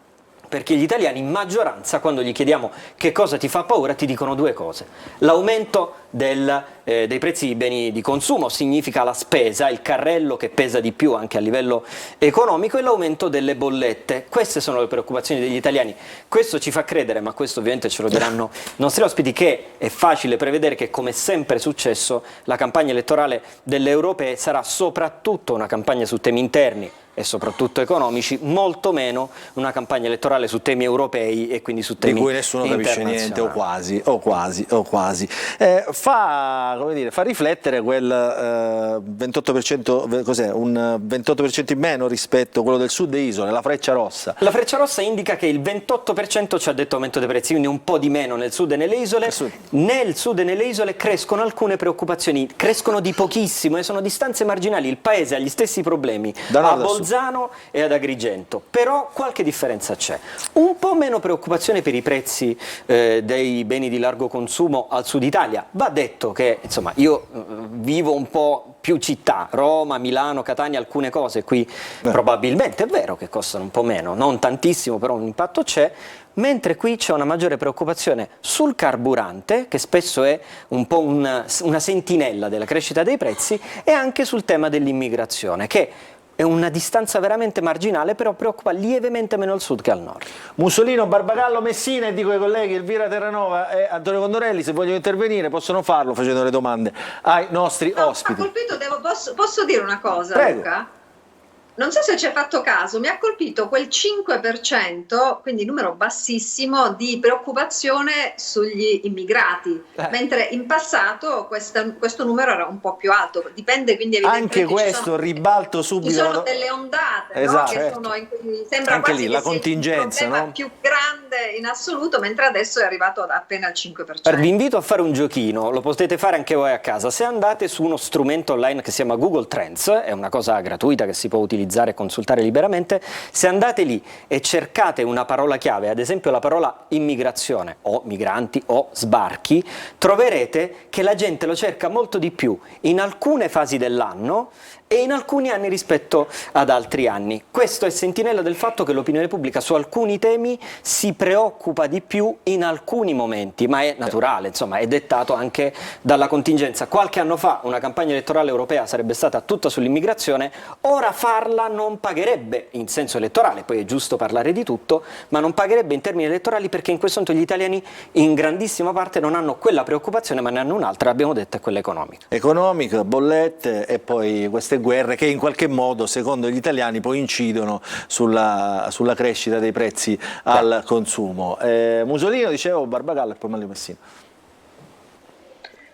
Perché gli italiani in maggioranza, quando gli chiediamo che cosa ti fa paura, ti dicono due cose: l'aumento dei prezzi di beni di consumo, significa la spesa, il carrello che pesa di più anche a livello economico, e l'aumento delle bollette. Queste sono le preoccupazioni degli italiani. Questo ci fa credere, ma questo ovviamente ce lo diranno i nostri ospiti, che è facile prevedere che, come sempre è successo, la campagna elettorale delle europee sarà soprattutto una campagna su temi interni, e soprattutto economici, molto meno una campagna elettorale su temi europei e quindi su temi di cui nessuno capisce niente o quasi. Fa, come dire, fa riflettere quel 28%, cos'è? Un 28% in meno rispetto a quello del sud e isole, la freccia rossa. La freccia rossa indica che il 28% ci ha detto aumento dei prezzi, quindi un po' di meno nel sud e nelle isole. Nel sud e nelle isole crescono alcune preoccupazioni, crescono di pochissimo e sono distanze marginali. Il paese ha gli stessi problemi a Bolzano e ad Agrigento, però qualche differenza c'è. Un po' meno preoccupazione per i prezzi dei beni di largo consumo al sud Italia. Va detto che insomma io vivo un po' più città, Roma, Milano, Catania, alcune cose qui probabilmente è vero che costano un po' meno, non tantissimo, però un impatto c'è, mentre qui c'è una maggiore preoccupazione sul carburante, che spesso è un po' una sentinella della crescita dei prezzi, e anche sul tema dell'immigrazione, che è una distanza veramente marginale, però preoccupa lievemente meno al sud che al nord. Mussolino, Barbagallo, Messina, e dico ai colleghi Elvira Terranova e Antonio Condorelli, se vogliono intervenire possono farlo facendo le domande ai nostri ospiti. Mi ha colpito, posso dire una cosa, Prego. Luca? Non so se ci hai fatto caso, mi ha colpito quel 5%, quindi numero bassissimo, di preoccupazione sugli immigrati, mentre in passato questo numero era un po' più alto, dipende quindi evidentemente. Anche questo ribalto subito. Ci sono delle ondate, esatto, no? Che sono in cui sembra anche quasi lì che la sia contingenza, il problema no? più grande in assoluto, mentre adesso è arrivato appena al 5%. Vi invito a fare un giochino, lo potete fare anche voi a casa. Se andate su uno strumento online che si chiama Google Trends, è una cosa gratuita che si può utilizzare e consultare liberamente, se andate lì e cercate una parola chiave, ad esempio la parola immigrazione o migranti o sbarchi, troverete che la gente lo cerca molto di più in alcune fasi dell'anno e in alcuni anni rispetto ad altri anni. Questo è sentinella del fatto che l'opinione pubblica su alcuni temi si preoccupa di più in alcuni momenti, ma è naturale, insomma, è dettato anche dalla contingenza. Qualche anno fa una campagna elettorale europea sarebbe stata tutta sull'immigrazione, ora farla non pagherebbe in senso elettorale, poi è giusto parlare di tutto, ma non pagherebbe in termini elettorali perché in questo momento gli italiani in grandissima parte non hanno quella preoccupazione, ma ne hanno un'altra, abbiamo detto, è quella economica. Economica, bollette e poi queste guerre che in qualche modo, secondo gli italiani, poi incidono sulla crescita dei prezzi al consumo. Musolino, dicevo, Barbagallo e poi Mario Messina.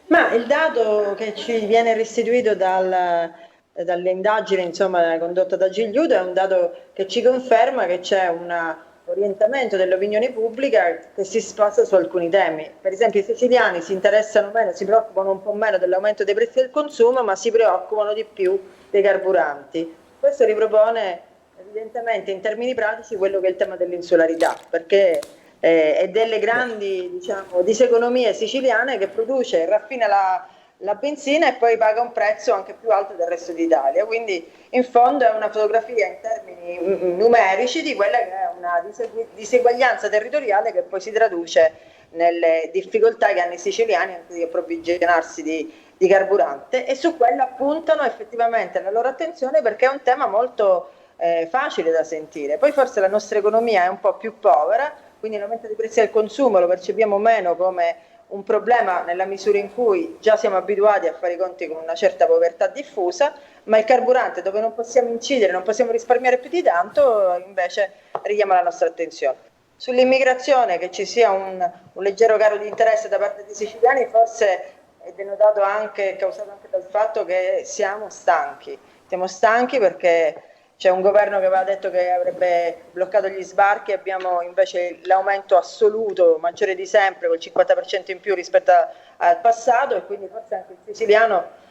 Ma il dato che ci viene restituito dalle indagini, insomma, condotte da Gigliuto, è un dato che ci conferma che c'è un orientamento dell'opinione pubblica che si sposta su alcuni temi. Per esempio i siciliani si interessano meno, si preoccupano un po' meno dell'aumento dei prezzi del consumo, ma si preoccupano di più dei carburanti. Questo ripropone evidentemente in termini pratici quello che è il tema dell'insularità, perché è delle grandi, diciamo, diseconomie siciliane che produce e raffina la benzina e poi paga un prezzo anche più alto del resto d'Italia. Quindi in fondo è una fotografia in termini numerici di quella che è una diseguaglianza territoriale che poi si traduce nelle difficoltà che hanno i siciliani anche di approvvigionarsi di carburante, e su quella puntano effettivamente la loro attenzione perché è un tema molto facile da sentire. Poi forse la nostra economia è un po' più povera, quindi l'aumento dei prezzi al consumo lo percepiamo meno come un problema nella misura in cui già siamo abituati a fare i conti con una certa povertà diffusa, ma il carburante, dove non possiamo incidere, non possiamo risparmiare più di tanto, invece richiama la nostra attenzione. Sull'immigrazione, che ci sia un leggero calo di interesse da parte dei siciliani, forse è denotato anche, causato anche dal fatto che siamo stanchi. Siamo stanchi perché c'è un governo che aveva detto che avrebbe bloccato gli sbarchi, abbiamo invece l'aumento assoluto maggiore di sempre, col 50% in più rispetto al passato, e quindi forse anche il siciliano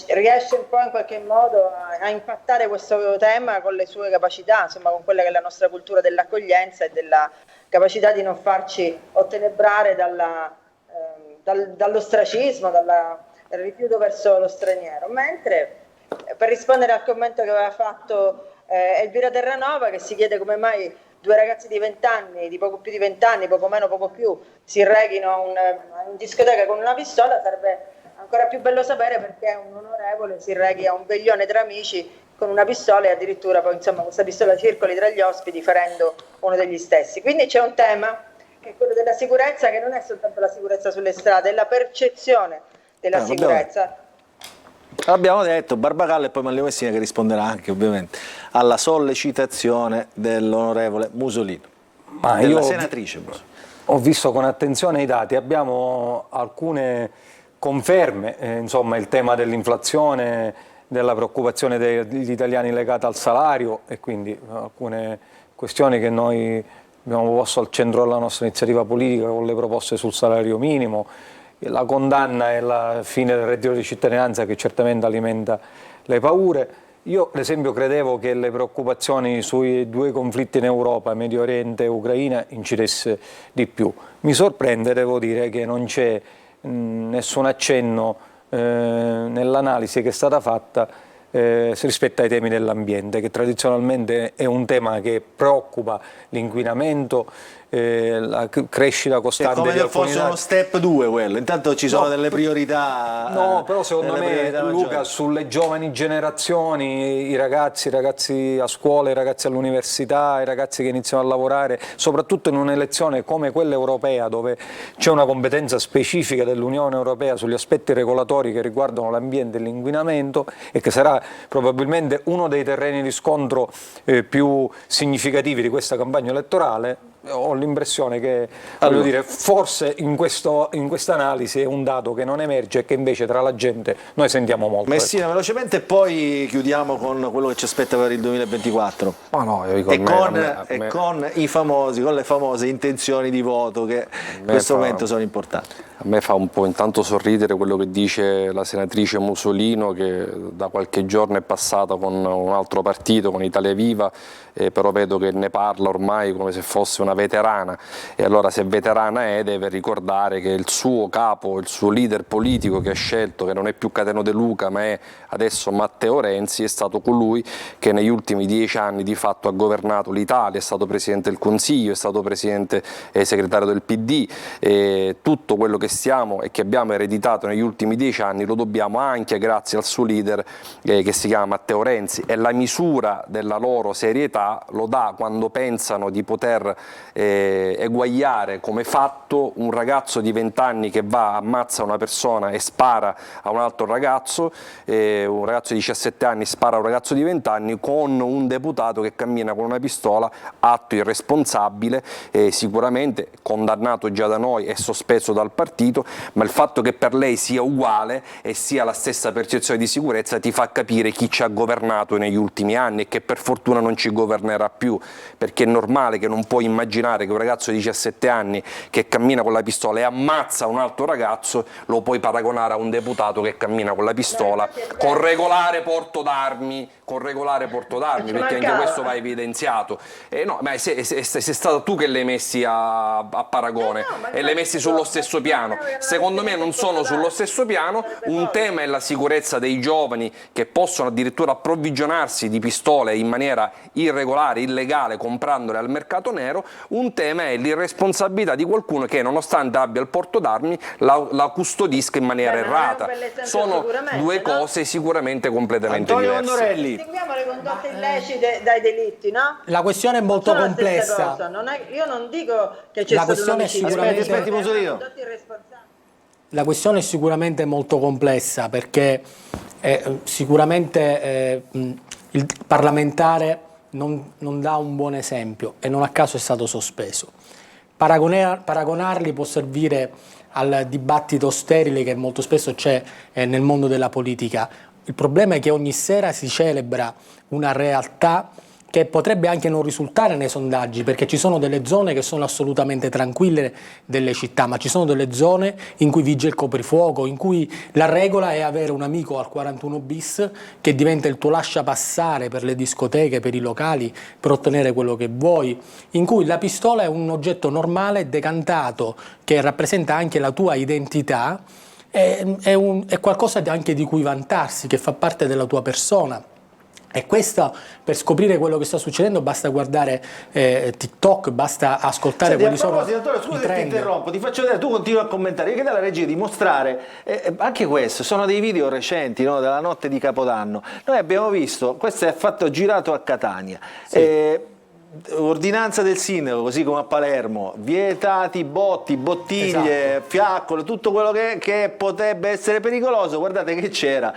riesce un po' in qualche modo a impattare questo tema con le sue capacità, insomma con quella che è la nostra cultura dell'accoglienza e della capacità di non farci ottenebrare dall'ostracismo, dal rifiuto verso lo straniero. Mentre, per rispondere al commento che aveva fatto Elvira Terranova, che si chiede come mai due ragazzi di 20 anni, di poco più di 20 anni, poco meno, poco più, si reghino in discoteca con una pistola, sarebbe ancora più bello sapere perché un onorevole si reghi a un veglione tra amici con una pistola e addirittura poi insomma questa pistola circoli tra gli ospiti ferendo uno degli stessi. Quindi c'è un tema che è quello della sicurezza, che non è soltanto la sicurezza sulle strade, è la percezione della sicurezza. Abbiamo detto Barbagallo e poi Manlio Messina, che risponderà anche ovviamente alla sollecitazione dell'onorevole Musolino, della senatrice Musolino. Ho visto con attenzione i dati, abbiamo alcune conferme, insomma il tema dell'inflazione, della preoccupazione degli italiani legata al salario e quindi alcune questioni che noi abbiamo posto al centro della nostra iniziativa politica con le proposte sul salario minimo, la condanna e la fine del reddito di cittadinanza che certamente alimenta le paure. Io ad esempio credevo che le preoccupazioni sui due conflitti in Europa, Medio Oriente e Ucraina, incidesse di più. Mi sorprende, devo dire, che non c'è nessun accenno nell'analisi che è stata fatta rispetto ai temi dell'ambiente, che tradizionalmente è un tema che preoccupa l'inquinamento, la crescita costante come di se alcuni fosse uno step 2 quello, intanto ci sono delle priorità. No, però secondo me, Luca, sulle giovani generazioni, i ragazzi a scuola, i ragazzi all'università, i ragazzi che iniziano a lavorare, soprattutto in un'elezione come quella europea dove c'è una competenza specifica dell'Unione Europea sugli aspetti regolatori che riguardano l'ambiente e l'inquinamento e che sarà probabilmente uno dei terreni di scontro più significativi di questa campagna elettorale. Ho l'impressione che, voglio dire, forse in questa analisi è un dato che non emerge e che invece tra la gente noi sentiamo molto. Messina, velocemente, e poi chiudiamo con quello che ci aspetta per il 2024. Ma no, io dico, con i famosi, con le famose intenzioni di voto che in questo momento sono importanti. A me fa un po' intanto sorridere quello che dice la senatrice Musolino, che da qualche giorno è passata con un altro partito, con Italia Viva, però vedo che ne parla ormai come se fosse una veterana, e allora se veterana deve ricordare che il suo capo, il suo leader politico che ha scelto, che non è più Cateno De Luca ma è adesso Matteo Renzi, è stato colui che negli ultimi 10 anni di fatto ha governato l'Italia, è stato Presidente del Consiglio, è stato Presidente e segretario del PD, e tutto quello che stiamo e che abbiamo ereditato negli ultimi 10 anni lo dobbiamo anche grazie al suo leader che si chiama Matteo Renzi, e la misura della loro serietà lo dà quando pensano di poter eguagliare come fatto un ragazzo di 20 anni che va, ammazza una persona e spara a un altro ragazzo, un ragazzo di 17 anni spara a un ragazzo di 20 anni, con un deputato che cammina con una pistola, atto irresponsabile, sicuramente condannato già da noi e sospeso dal partito, ma il fatto che per lei sia uguale e sia la stessa percezione di sicurezza ti fa capire chi ci ha governato negli ultimi anni e che per fortuna non ci governerà più, perché è normale che non puoi immaginare che un ragazzo di 17 anni che cammina con la pistola e ammazza un altro ragazzo lo puoi paragonare a un deputato che cammina con la pistola con regolare porto d'armi, perché anche questo va evidenziato. No, ma sei stato tu che le hai messi a paragone e le hai messi sullo stesso piano. Secondo me non sono sullo stesso piano. Un tema è la sicurezza dei giovani che possono addirittura approvvigionarsi di pistole in maniera irregolare, illegale, comprandole al mercato nero. Un tema è l'irresponsabilità di qualcuno che, nonostante abbia il porto d'armi, la custodisca in maniera errata. Sono due cose sicuramente completamente diverse. Condorelli. Distinguiamo le condotte illecite dai delitti, no? La questione è molto Sono la stessa complessa. cosa. Io non dico che c'è La stato un questione è omicidio. sicuramente- La questione è sicuramente molto complessa perché sicuramente il parlamentare non dà un buon esempio e non a caso è stato sospeso. Paragonarli può servire al dibattito sterile che molto spesso c'è nel mondo della politica. Il problema è che ogni sera si celebra una realtà che potrebbe anche non risultare nei sondaggi, perché ci sono delle zone che sono assolutamente tranquille delle città, ma ci sono delle zone in cui vige il coprifuoco, in cui la regola è avere un amico al 41 bis che diventa il tuo lasciapassare per le discoteche, per i locali, per ottenere quello che vuoi, in cui la pistola è un oggetto normale, decantato, che rappresenta anche la tua identità, è qualcosa anche di cui vantarsi, che fa parte della tua persona. E questo, per scoprire quello che sta succedendo, basta guardare TikTok, basta ascoltare quelli sono i scusa se ti trend. interrompo, ti faccio vedere, tu continui a commentare, io chiedo alla regia di mostrare anche questo, sono dei video recenti, no, della notte di Capodanno. Noi abbiamo visto, questo è girato a Catania, Sì. ordinanza del sindaco, così come a Palermo, vietati botti, bottiglie, Esatto. fiaccole, tutto quello che potrebbe essere pericoloso. Guardate che c'era,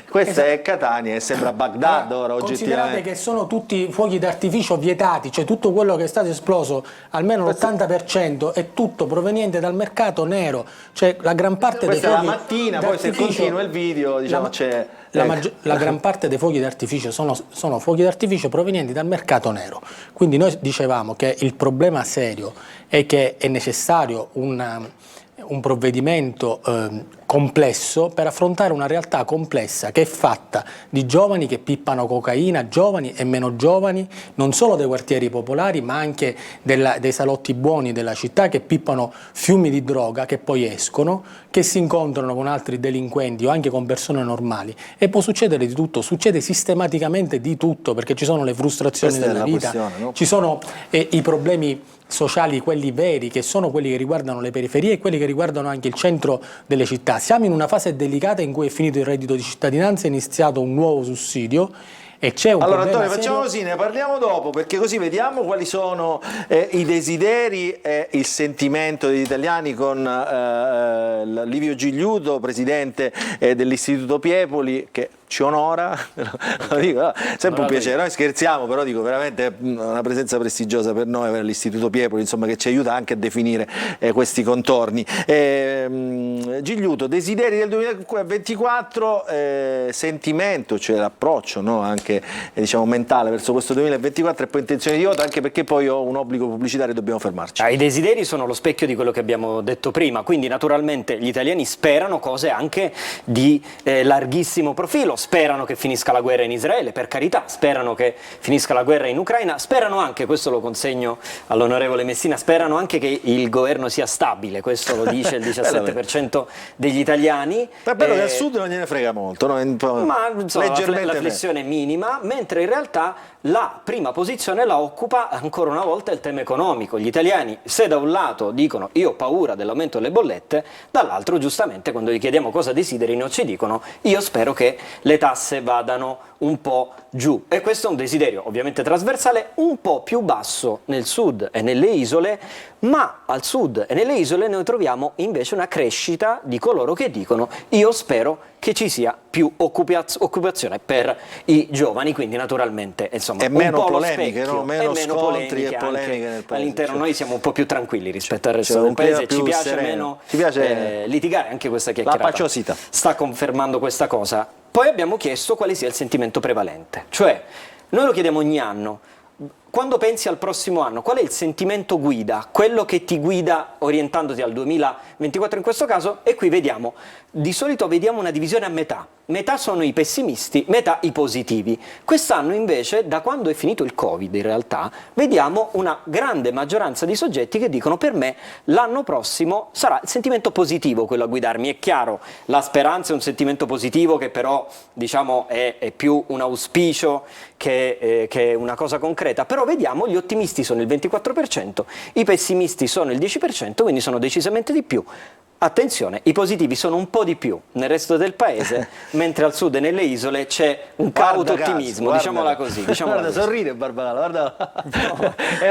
questa è Catania e sembra Baghdad ora Considerate oggettivamente. che sono tutti fuochi d'artificio vietati, cioè tutto quello che è stato esploso, almeno l'80% è tutto proveniente dal mercato nero, cioè la gran parte dei Questa è la fuochi mattina, poi se d'artificio- continua il video diciamo c'è... La gran parte dei fuochi d'artificio sono fuochi d'artificio provenienti dal mercato nero. Quindi noi dicevamo che il problema serio è che è necessario un provvedimento complesso per affrontare una realtà complessa che è fatta di giovani che pippano cocaina, giovani e meno giovani, non solo dei quartieri popolari ma anche dei salotti buoni della città che pippano fiumi di droga che poi escono, che si incontrano con altri delinquenti o anche con persone normali, e può succedere di tutto, succede sistematicamente di tutto perché ci sono le frustrazioni Questa è della la vita, questione, no? ci sono i problemi sociali, quelli veri, che sono quelli che riguardano le periferie e quelli che riguardano anche il centro delle città. Siamo in una fase delicata in cui è finito il reddito di cittadinanza, è iniziato un nuovo sussidio e c'è un Allora problema Antonio, facciamo serio. così, ne parliamo dopo, perché così vediamo quali sono i desideri e il sentimento degli italiani con Livio Gigliuto, presidente dell'Istituto Piepoli, che ci onora, lo dico, sempre un piacere, noi scherziamo, però dico veramente una presenza prestigiosa per noi, per l'Istituto Piepoli, insomma, che ci aiuta anche a definire questi contorni. Gigliuto, desideri del 2024, sentimento, cioè l'approccio, no? Anche diciamo mentale verso questo 2024 e poi intenzione di voto, anche perché poi ho un obbligo pubblicitario e dobbiamo fermarci. I desideri sono lo specchio di quello che abbiamo detto prima, quindi naturalmente gli italiani sperano cose anche di larghissimo profilo, sperano che finisca la guerra in Israele, per carità, sperano che finisca la guerra in Ucraina, sperano anche, questo lo consegno all'onorevole Messina, sperano anche che il governo sia stabile, questo lo dice il 17% degli italiani. È bello che al sud non gliene frega molto, no? Ma insomma, leggermente la flessione è minima, mentre in realtà la prima posizione la occupa ancora una volta il tema economico. Gli italiani, se da un lato dicono io ho paura dell'aumento delle bollette, dall'altro giustamente quando gli chiediamo cosa desiderino ci dicono io spero che le tasse vadano un po' giù, e questo è un desiderio ovviamente trasversale, un po' più basso nel sud e nelle isole, ma al sud e nelle isole noi troviamo invece una crescita di coloro che dicono io spero che ci sia più occupazione per i giovani, quindi naturalmente insomma E un meno po' lo polemiche, specchio, no? Meno e scontri e anche polemiche nel paese, all'interno, cioè. noi siamo un po' più tranquilli rispetto al resto Cioè, del un clima paese, ci più piace sereno. meno Ci piace litigare, anche questa chiacchierata la paciosità sta confermando questa cosa. Poi abbiamo chiesto quale sia il sentimento prevalente, cioè noi lo chiediamo ogni anno. Quando pensi al prossimo anno, qual è il sentimento guida, quello che ti guida orientandoti al 2024 in questo caso? E qui vediamo, di solito vediamo una divisione a metà. Metà sono i pessimisti, metà i positivi. Quest'anno invece, da quando è finito il Covid in realtà, vediamo una grande maggioranza di soggetti che dicono per me l'anno prossimo sarà il sentimento positivo quello a guidarmi. È chiaro, la speranza è un sentimento positivo che però diciamo è più un auspicio che una cosa concreta, però vediamo gli ottimisti sono il 24%, i pessimisti sono il 10%, quindi sono decisamente di più. Attenzione, i positivi sono un po' di più nel resto del paese, mentre al sud e nelle isole c'è un cauto ottimismo, diciamola così. Guarda, così. sorride Barbara, guarda. È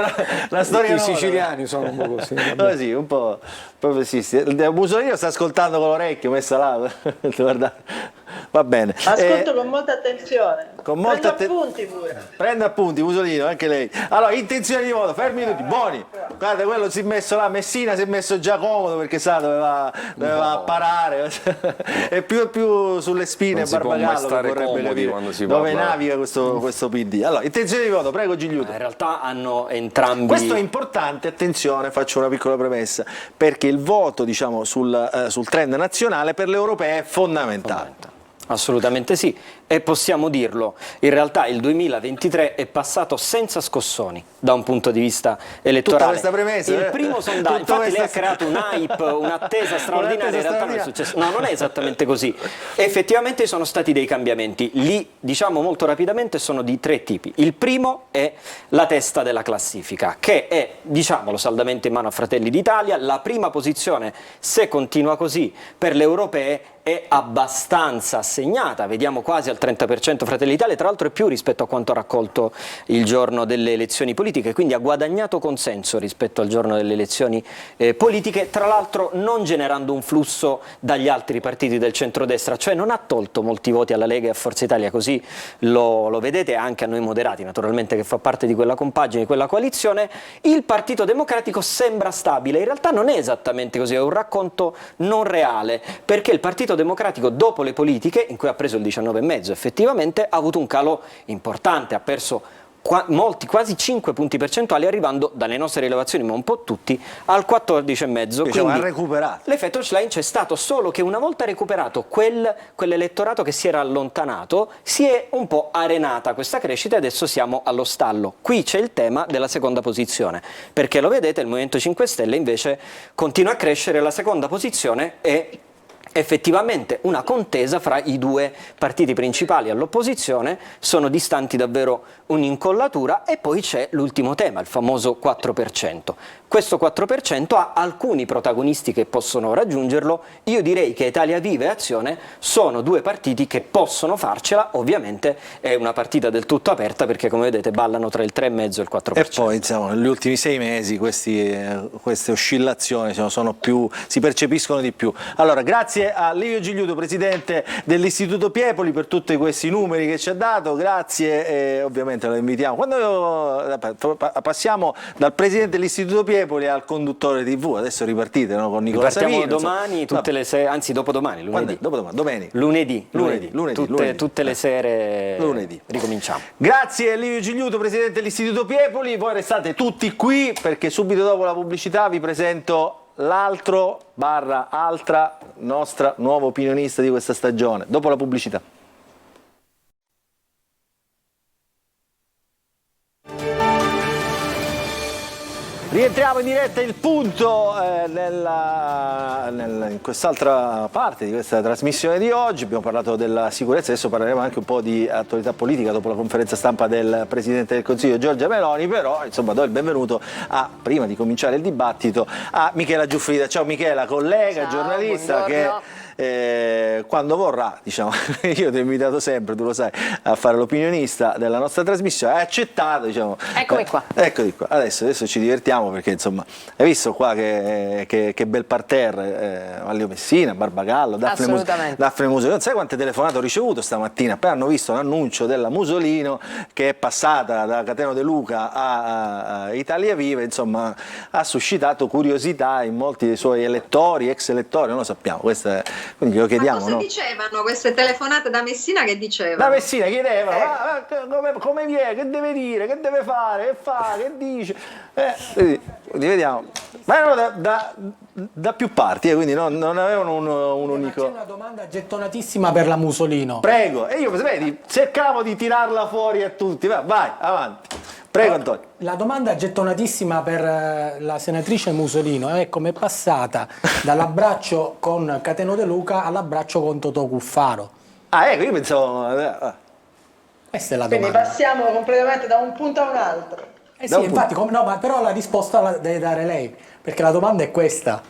la storia I nota. siciliani sono un po' così. Così, un po' professisti. Mussolini lo sta ascoltando con l'orecchio, messa là. Guarda. Va bene. Ascolto con molta attenzione. Con molta Prendo appunti pure. Prenda appunti, Musolino, anche lei. Allora, intenzione di voto, fermi tutti, buoni. Guarda, quello si è messo là, Messina si è messo già comodo perché sa, doveva apparare. È più sulle spine Non si può mai Barbagallo che stare vorrebbe comodi capire quando si dove parla. naviga questo PD. Allora, intenzione di voto, prego Gigliuto. In realtà hanno entrambi... Questo è importante, attenzione, faccio una piccola premessa, perché il voto diciamo, sul trend nazionale per le europee è fondamentale. Assolutamente sì, e possiamo dirlo, in realtà il 2023 è passato senza scossoni da un punto di vista elettorale. Tutta questa premessa, il primo sondaggio, Tutta infatti lei ha questa- creato un hype, un'attesa straordinaria, in realtà non è successo, no, non è esattamente così. Effettivamente sono stati dei cambiamenti, li diciamo molto rapidamente, sono di tre tipi. Il primo è la testa della classifica, che è, diciamolo saldamente in mano a Fratelli d'Italia, la prima posizione, se continua così, per le europee è abbastanza assegnata, vediamo quasi al 30% Fratelli d'Italia, tra l'altro è più rispetto a quanto ha raccolto il giorno delle elezioni politiche, quindi ha guadagnato consenso rispetto al giorno delle elezioni politiche, tra l'altro non generando un flusso dagli altri partiti del centrodestra, cioè non ha tolto molti voti alla Lega e a Forza Italia, così lo vedete, anche a noi moderati naturalmente, che fa parte di quella compagine, di quella coalizione. Il Partito Democratico sembra stabile, in realtà non è esattamente così, è un racconto non reale, perché il Partito Democratico dopo le politiche, in cui ha preso il 19,5 effettivamente, ha avuto un calo importante, ha perso quasi 5 punti percentuali, arrivando dalle nostre rilevazioni, ma un po' tutti, al 14,5. Diciamo, ha recuperato. L'effetto Schlein c'è stato, solo che una volta recuperato quell'elettorato che si era allontanato, si è un po' arenata questa crescita e adesso siamo allo stallo. Qui c'è il tema della seconda posizione, perché lo vedete, il Movimento 5 Stelle invece continua a crescere, la seconda posizione è effettivamente una contesa fra i due partiti principali all'opposizione, sono distanti davvero un'incollatura, e poi c'è l'ultimo tema, il famoso 4%. Questo 4% ha alcuni protagonisti che possono raggiungerlo. Io direi che Italia Viva e Azione sono due partiti che possono farcela, ovviamente è una partita del tutto aperta, perché come vedete ballano tra il 3,5 e il 4%. E poi insomma, negli ultimi 6 mesi queste oscillazioni si percepiscono di più. Allora, grazie a Livio Gigliuto, presidente dell'Istituto Piepoli, per tutti questi numeri che ci ha dato, grazie, e ovviamente lo invitiamo. Passiamo dal presidente dell'Istituto Piepoli al conduttore TV, adesso ripartite, no? Con Nicola Savino. Domani, tutte le sere, anzi dopodomani, lunedì. Lunedì, tutte le sere lunedì ricominciamo. Grazie Livio Gigliuto, presidente dell'Istituto Piepoli, voi restate tutti qui perché subito dopo la pubblicità vi presento altra nostra nuova opinionista di questa stagione, dopo la pubblicità. Rientriamo in diretta, il punto in quest'altra parte di questa trasmissione di oggi. Abbiamo parlato della sicurezza, adesso parleremo anche un po' di attualità politica dopo la conferenza stampa del Presidente del Consiglio Giorgia Meloni, però insomma do il benvenuto prima di cominciare il dibattito, a Michela Giuffrida. Ciao Michela, collega, giornalista, buongiorno. Che quando vorrà, diciamo, io ti ho invitato sempre, tu lo sai, a fare l'opinionista della nostra trasmissione, hai accettato, diciamo. Eccomi qua. Eccoli qua, adesso ci divertiamo, perché insomma, hai visto qua che bel parterre, Vallio Messina, Barbagallo, Daphne Musolino, non sai quante telefonate ho ricevuto stamattina, appena hanno visto l'annuncio della Musolino che è passata da Cateno De Luca a Italia Viva, insomma, ha suscitato curiosità in molti dei suoi elettori, ex elettori, non lo sappiamo, questo è. Quindi glielo chiediamo, cosa dicevano queste telefonate da Messina? Che dicevano? Da Messina chiedeva come viene, che deve dire, che deve fare, che fa, che dice. Quindi vediamo. Ma erano da più parti, quindi non avevano un unico. C'è una domanda gettonatissima per la Musolino. Prego, e io vedi, cercavo di tirarla fuori a tutti. Vai, avanti. Prego Antonio. La domanda gettonatissima per la senatrice Musolino è come è passata dall'abbraccio con Cateno De Luca all'abbraccio con Totò Cuffaro. Ecco, io pensavo. Questa è la Quindi domanda. passiamo completamente da un punto a un altro. Sì, infatti, ma però la risposta la deve dare lei, perché la domanda è questa.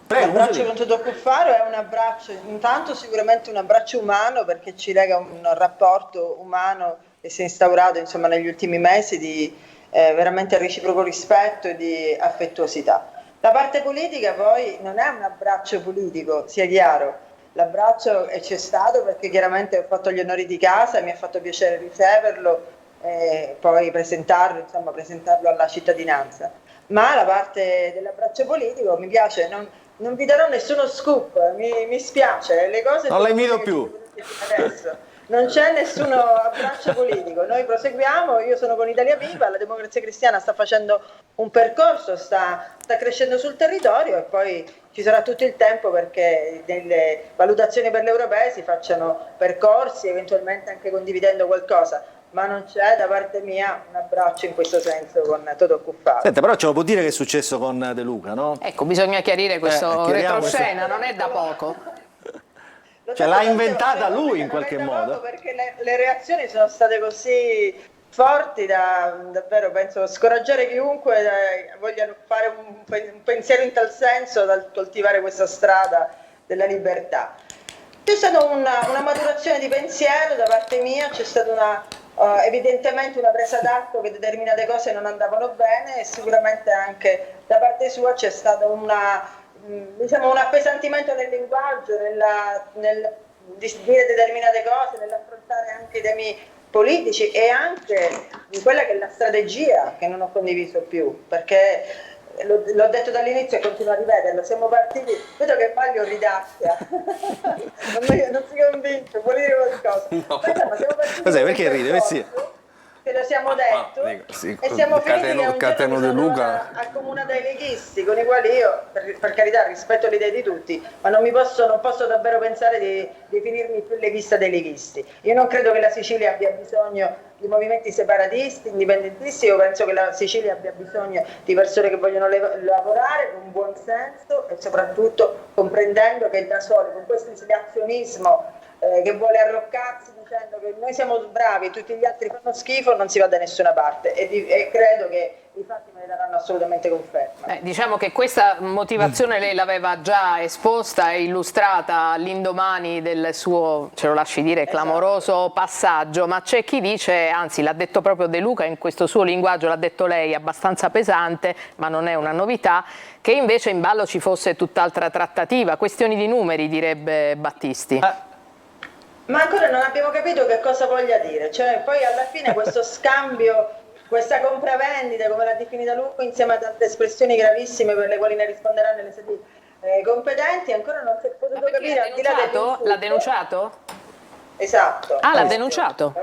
L'abbraccio con Totò Cuffaro è un abbraccio, intanto sicuramente un abbraccio umano, perché ci lega un rapporto umano che si è instaurato, insomma, negli ultimi mesi di veramente reciproco rispetto e di affettuosità. La parte politica poi non è un abbraccio politico, sia chiaro. L'abbraccio c'è stato perché chiaramente ho fatto gli onori di casa, mi ha fatto piacere riceverlo e poi presentarlo alla cittadinanza. Ma la parte dell'abbraccio politico mi piace, non vi darò nessuno scoop, mi spiace, le cose non la invito più. Adesso. Non c'è nessun abbraccio politico, noi proseguiamo, io sono con Italia Viva, la Democrazia Cristiana sta facendo un percorso, sta crescendo sul territorio, e poi ci sarà tutto il tempo perché nelle valutazioni per le europee si facciano percorsi, eventualmente anche condividendo qualcosa, ma non c'è da parte mia un abbraccio in questo senso con Totò Cuffaro. Senta, però ce lo può dire che è successo con De Luca, no? Ecco, bisogna chiarire questo retroscena, non è da poco. Cioè l'ha inventata lui in qualche modo? Perché le reazioni sono state così forti da davvero, penso, scoraggiare chiunque voglia fare un pensiero in tal senso, dal coltivare questa strada della libertà. C'è stata una maturazione di pensiero da parte mia, c'è stata evidentemente una presa d'atto che determinate cose non andavano bene, e sicuramente anche da parte sua c'è stato un appesantimento nel linguaggio, nel dire determinate cose, nell'affrontare anche i temi politici e anche in quella che è la strategia che non ho condiviso più, perché l'ho detto dall'inizio e continuo a ripeterlo, siamo partiti, vedo che Maglio ridacchia, non si convince, vuole dire qualcosa. No. Ma insomma, siamo partiti Cos'è, perché ride? che lo siamo detto e siamo finiti che un giorno mi sono accomunata ai leghisti, con i quali io, per carità, rispetto le idee di tutti, ma non posso davvero pensare di definirmi più leghista dei leghisti. Io non credo che la Sicilia abbia bisogno di movimenti separatisti, indipendentisti, io penso che la Sicilia abbia bisogno di persone che vogliono lavorare con buon senso e soprattutto comprendendo che da soli, con questo isolazionismo che vuole arroccarsi dicendo che noi siamo bravi, tutti gli altri fanno schifo, non si va da nessuna parte e credo che i fatti me ne daranno assolutamente conferma. Diciamo che questa motivazione lei l'aveva già esposta e illustrata all'indomani del suo, ce lo lasci dire, clamoroso passaggio, ma c'è chi dice, anzi l'ha detto proprio De Luca in questo suo linguaggio, l'ha detto lei, abbastanza pesante, ma non è una novità, che invece in ballo ci fosse tutt'altra trattativa, questioni di numeri, direbbe Battisti. Ma ancora non abbiamo capito che cosa voglia dire, cioè poi alla fine questo scambio, questa compravendita, come l'ha definita Luca, insieme a tante espressioni gravissime per le quali ne risponderanno le sedi competenti, ancora non si è potuto capire. L'ha denunciato? Esatto. Ah, l'ha denunciato?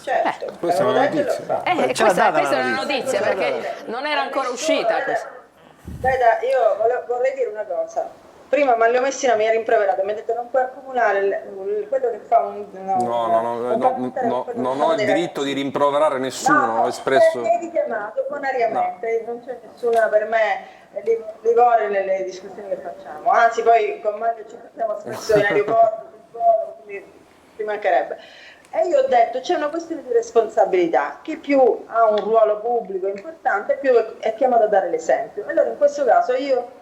Certo. Questa è una notizia. Questa è una notizia perché non era ancora uscita. Aspetta, io vorrei dire una cosa. Prima Maglio Messina mi ha rimproverato, mi ha detto non puoi accomunare quello che fa non ho il diritto di rimproverare nessuno, ho espresso... Mi hai richiamato bonariamente, non c'è nessuna per me livore nelle discussioni che facciamo, anzi poi con Maglio ci mettiamo spesso in aeroporto, sul volo, quindi ci mancherebbe. E io ho detto c'è una questione di responsabilità, chi più ha un ruolo pubblico importante più è chiamato a dare l'esempio. Allora in questo caso io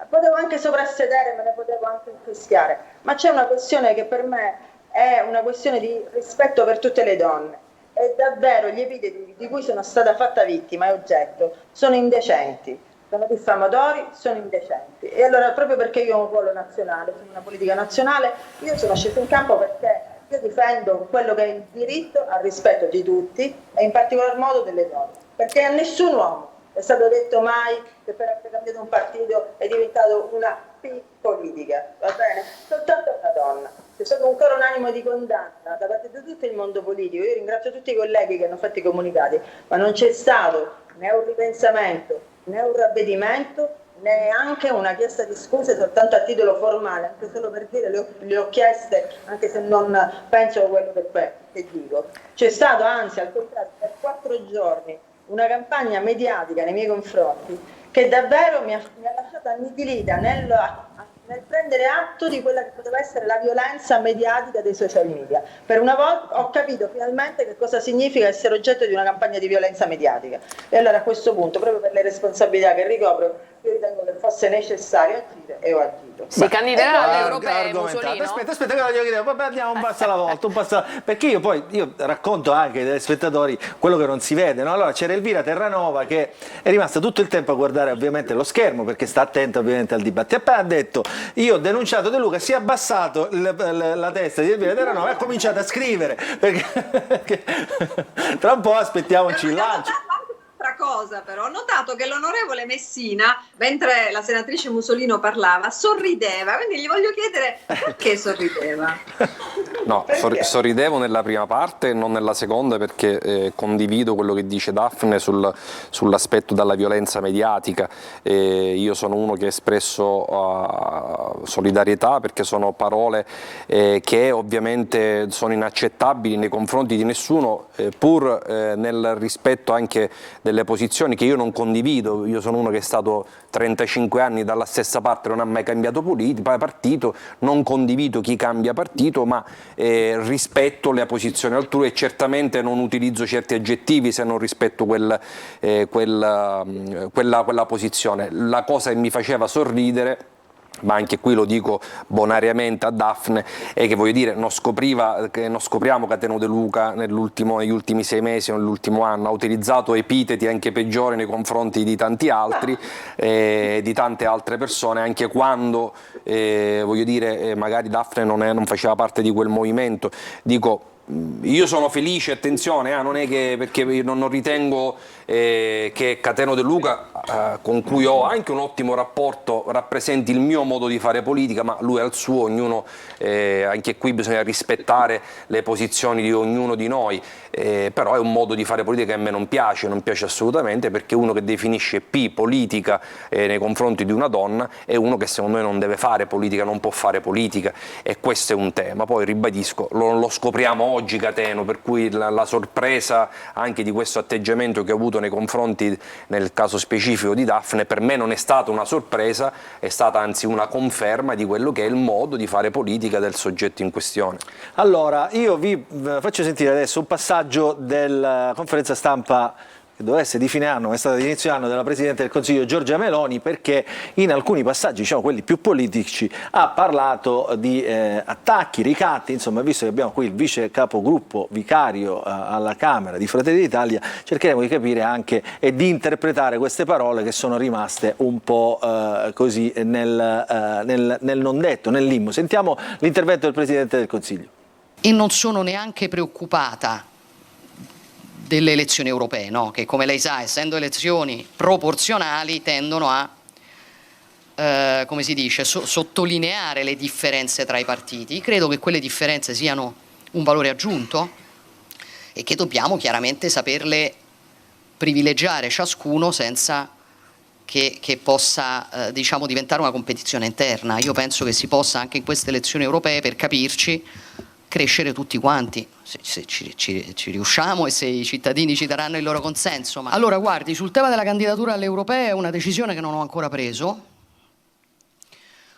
potevo anche soprassedere, me ne potevo anche infischiare, ma c'è una questione che per me è una questione di rispetto per tutte le donne. E davvero gli epiteti di cui sono stata fatta vittima e oggetto sono indecenti, sono diffamatori, sono indecenti. E allora proprio perché io ho un ruolo nazionale, sono una politica nazionale, io sono scesa in campo perché io difendo quello che è il diritto al rispetto di tutti e in particolar modo delle donne, perché a nessun uomo è stato detto mai che per aver cambiato un partito è diventato una politica, va bene? Soltanto una donna. C'è stato un coro unanime di condanna da parte di tutto il mondo politico. Io ringrazio tutti i colleghi che hanno fatto i comunicati, ma non c'è stato né un ripensamento, né un ravvedimento, neanche una chiesta di scuse soltanto a titolo formale, anche solo per dire le ho chieste, anche se non penso a quello che dico. C'è stato anzi al contrario per 4 giorni una campagna mediatica nei miei confronti che davvero mi ha lasciato annichilita nel prendere atto di quella che poteva essere la violenza mediatica dei social media. Per una volta ho capito finalmente che cosa significa essere oggetto di una campagna di violenza mediatica. E allora a questo punto, proprio per le responsabilità che ricopro, io ritengo che fosse necessario agire e ho agito. Si candiderà alle europee Mussolino? Aspetta che lo voglio chiedere, vabbè, andiamo un passo alla volta, perché io racconto anche ai telespettatori quello che non si vede, no? Allora c'era Elvira Terranova che è rimasta tutto il tempo a guardare ovviamente lo schermo perché sta attenta ovviamente al dibattito e poi ha detto io ho denunciato De Luca, si è abbassato la testa di Elvira Terranova e ha cominciato a scrivere perché tra un po' aspettiamoci il lancio. Un'altra cosa però, ho notato che l'onorevole Messina, mentre la senatrice Musolino parlava, sorrideva, quindi gli voglio chiedere perché sorrideva? No, sorridevo nella prima parte e non nella seconda perché condivido quello che dice Daphne sull'aspetto della violenza mediatica. Io sono uno che ha espresso solidarietà perché sono parole che ovviamente sono inaccettabili nei confronti di nessuno, pur nel rispetto anche delle posizioni che io non condivido. Io sono uno che è stato 35 anni dalla stessa parte, non ha mai cambiato partito, non condivido chi cambia partito, ma rispetto le posizioni altrui e certamente non utilizzo certi aggettivi se non rispetto quella posizione. La cosa che mi faceva sorridere ma anche qui lo dico bonariamente a Daphne, è che voglio dire, non scopriamo che Cateno De Luca negli ultimi 6 mesi o nell'ultimo anno ha utilizzato epiteti anche peggiori nei confronti di tanti altri, di tante altre persone, anche quando voglio dire magari Daphne non faceva parte di quel movimento. Dico, io sono felice, attenzione, non è che perché non ritengo che Cateno De Luca, con cui ho anche un ottimo rapporto, rappresenti il mio modo di fare politica, ma lui ha il suo, ognuno, anche qui bisogna rispettare le posizioni di ognuno di noi, però è un modo di fare politica che a me non piace assolutamente, perché uno che definisce politica nei confronti di una donna è uno che secondo me non deve fare politica, non può fare politica, e questo è un tema. Poi ribadisco, lo scopriamo oggi Cateno, per cui la sorpresa anche di questo atteggiamento che ho avuto nei confronti, nel caso specifico di Daphne, per me non è stata una sorpresa, è stata anzi una conferma di quello che è il modo di fare politica del soggetto in questione. Allora, io vi faccio sentire adesso un passaggio della conferenza stampa che doveva essere di fine anno, ma è stata di inizio anno, della Presidente del Consiglio Giorgia Meloni, perché in alcuni passaggi, diciamo quelli più politici, ha parlato di attacchi, ricatti, insomma, visto che abbiamo qui il vice capogruppo vicario alla Camera di Fratelli d'Italia, cercheremo di capire anche e di interpretare queste parole che sono rimaste un po' così nel non detto, nel limbo. Sentiamo l'intervento del Presidente del Consiglio. E non sono neanche preoccupata delle elezioni europee, no? Che come lei sa, essendo elezioni proporzionali, tendono a, come si dice, sottolineare le differenze tra i partiti. Credo che quelle differenze siano un valore aggiunto e che dobbiamo chiaramente saperle privilegiare ciascuno senza che possa diciamo, diventare una competizione interna. Io penso che si possa anche in queste elezioni europee, per capirci, crescere tutti quanti, se ci riusciamo e se i cittadini ci daranno il loro consenso. Ma... Allora, guardi, sul tema della candidatura alle europee è una decisione che non ho ancora preso.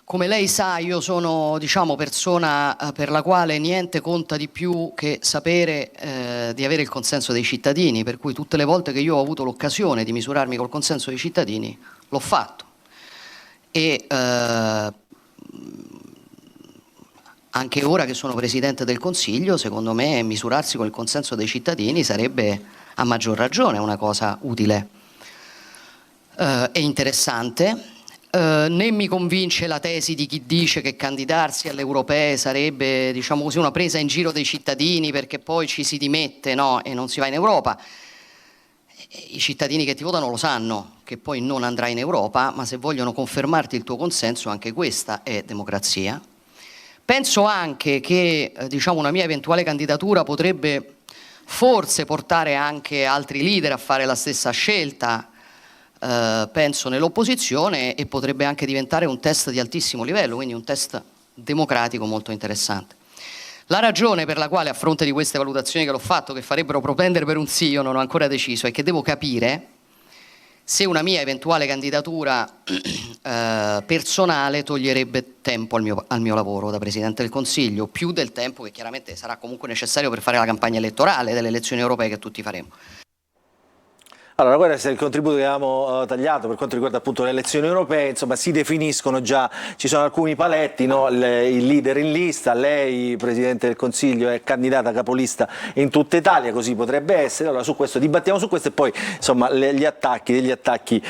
Come lei sa, io sono, diciamo, persona per la quale niente conta di più che sapere di avere il consenso dei cittadini, per cui tutte le volte che io ho avuto l'occasione di misurarmi col consenso dei cittadini, l'ho fatto. E anche ora che sono Presidente del Consiglio, secondo me misurarsi con il consenso dei cittadini sarebbe a maggior ragione una cosa utile e interessante. Né mi convince la tesi di chi dice che candidarsi alle europee sarebbe, diciamo così, una presa in giro dei cittadini perché poi ci si dimette, no, e non si va in Europa. I cittadini che ti votano lo sanno che poi non andrai in Europa, ma se vogliono confermarti il tuo consenso, anche questa è democrazia. Penso anche che diciamo, una mia eventuale candidatura potrebbe forse portare anche altri leader a fare la stessa scelta, penso nell'opposizione, e potrebbe anche diventare un test di altissimo livello, quindi un test democratico molto interessante. La ragione per la quale, a fronte di queste valutazioni che l'ho fatto, che farebbero propendere per un sì, io non ho ancora deciso, è che devo capire se una mia eventuale candidatura personale toglierebbe tempo al mio lavoro da Presidente del Consiglio, più del tempo che chiaramente sarà comunque necessario per fare la campagna elettorale delle elezioni europee che tutti faremo. Allora, questo è il contributo che avevamo tagliato per quanto riguarda appunto le elezioni europee. Insomma, si definiscono già, ci sono alcuni paletti, no? Il leader in lista, lei Presidente del Consiglio è candidata capolista in tutta Italia, così potrebbe essere. Allora su questo dibattiamo su questo e poi insomma degli attacchi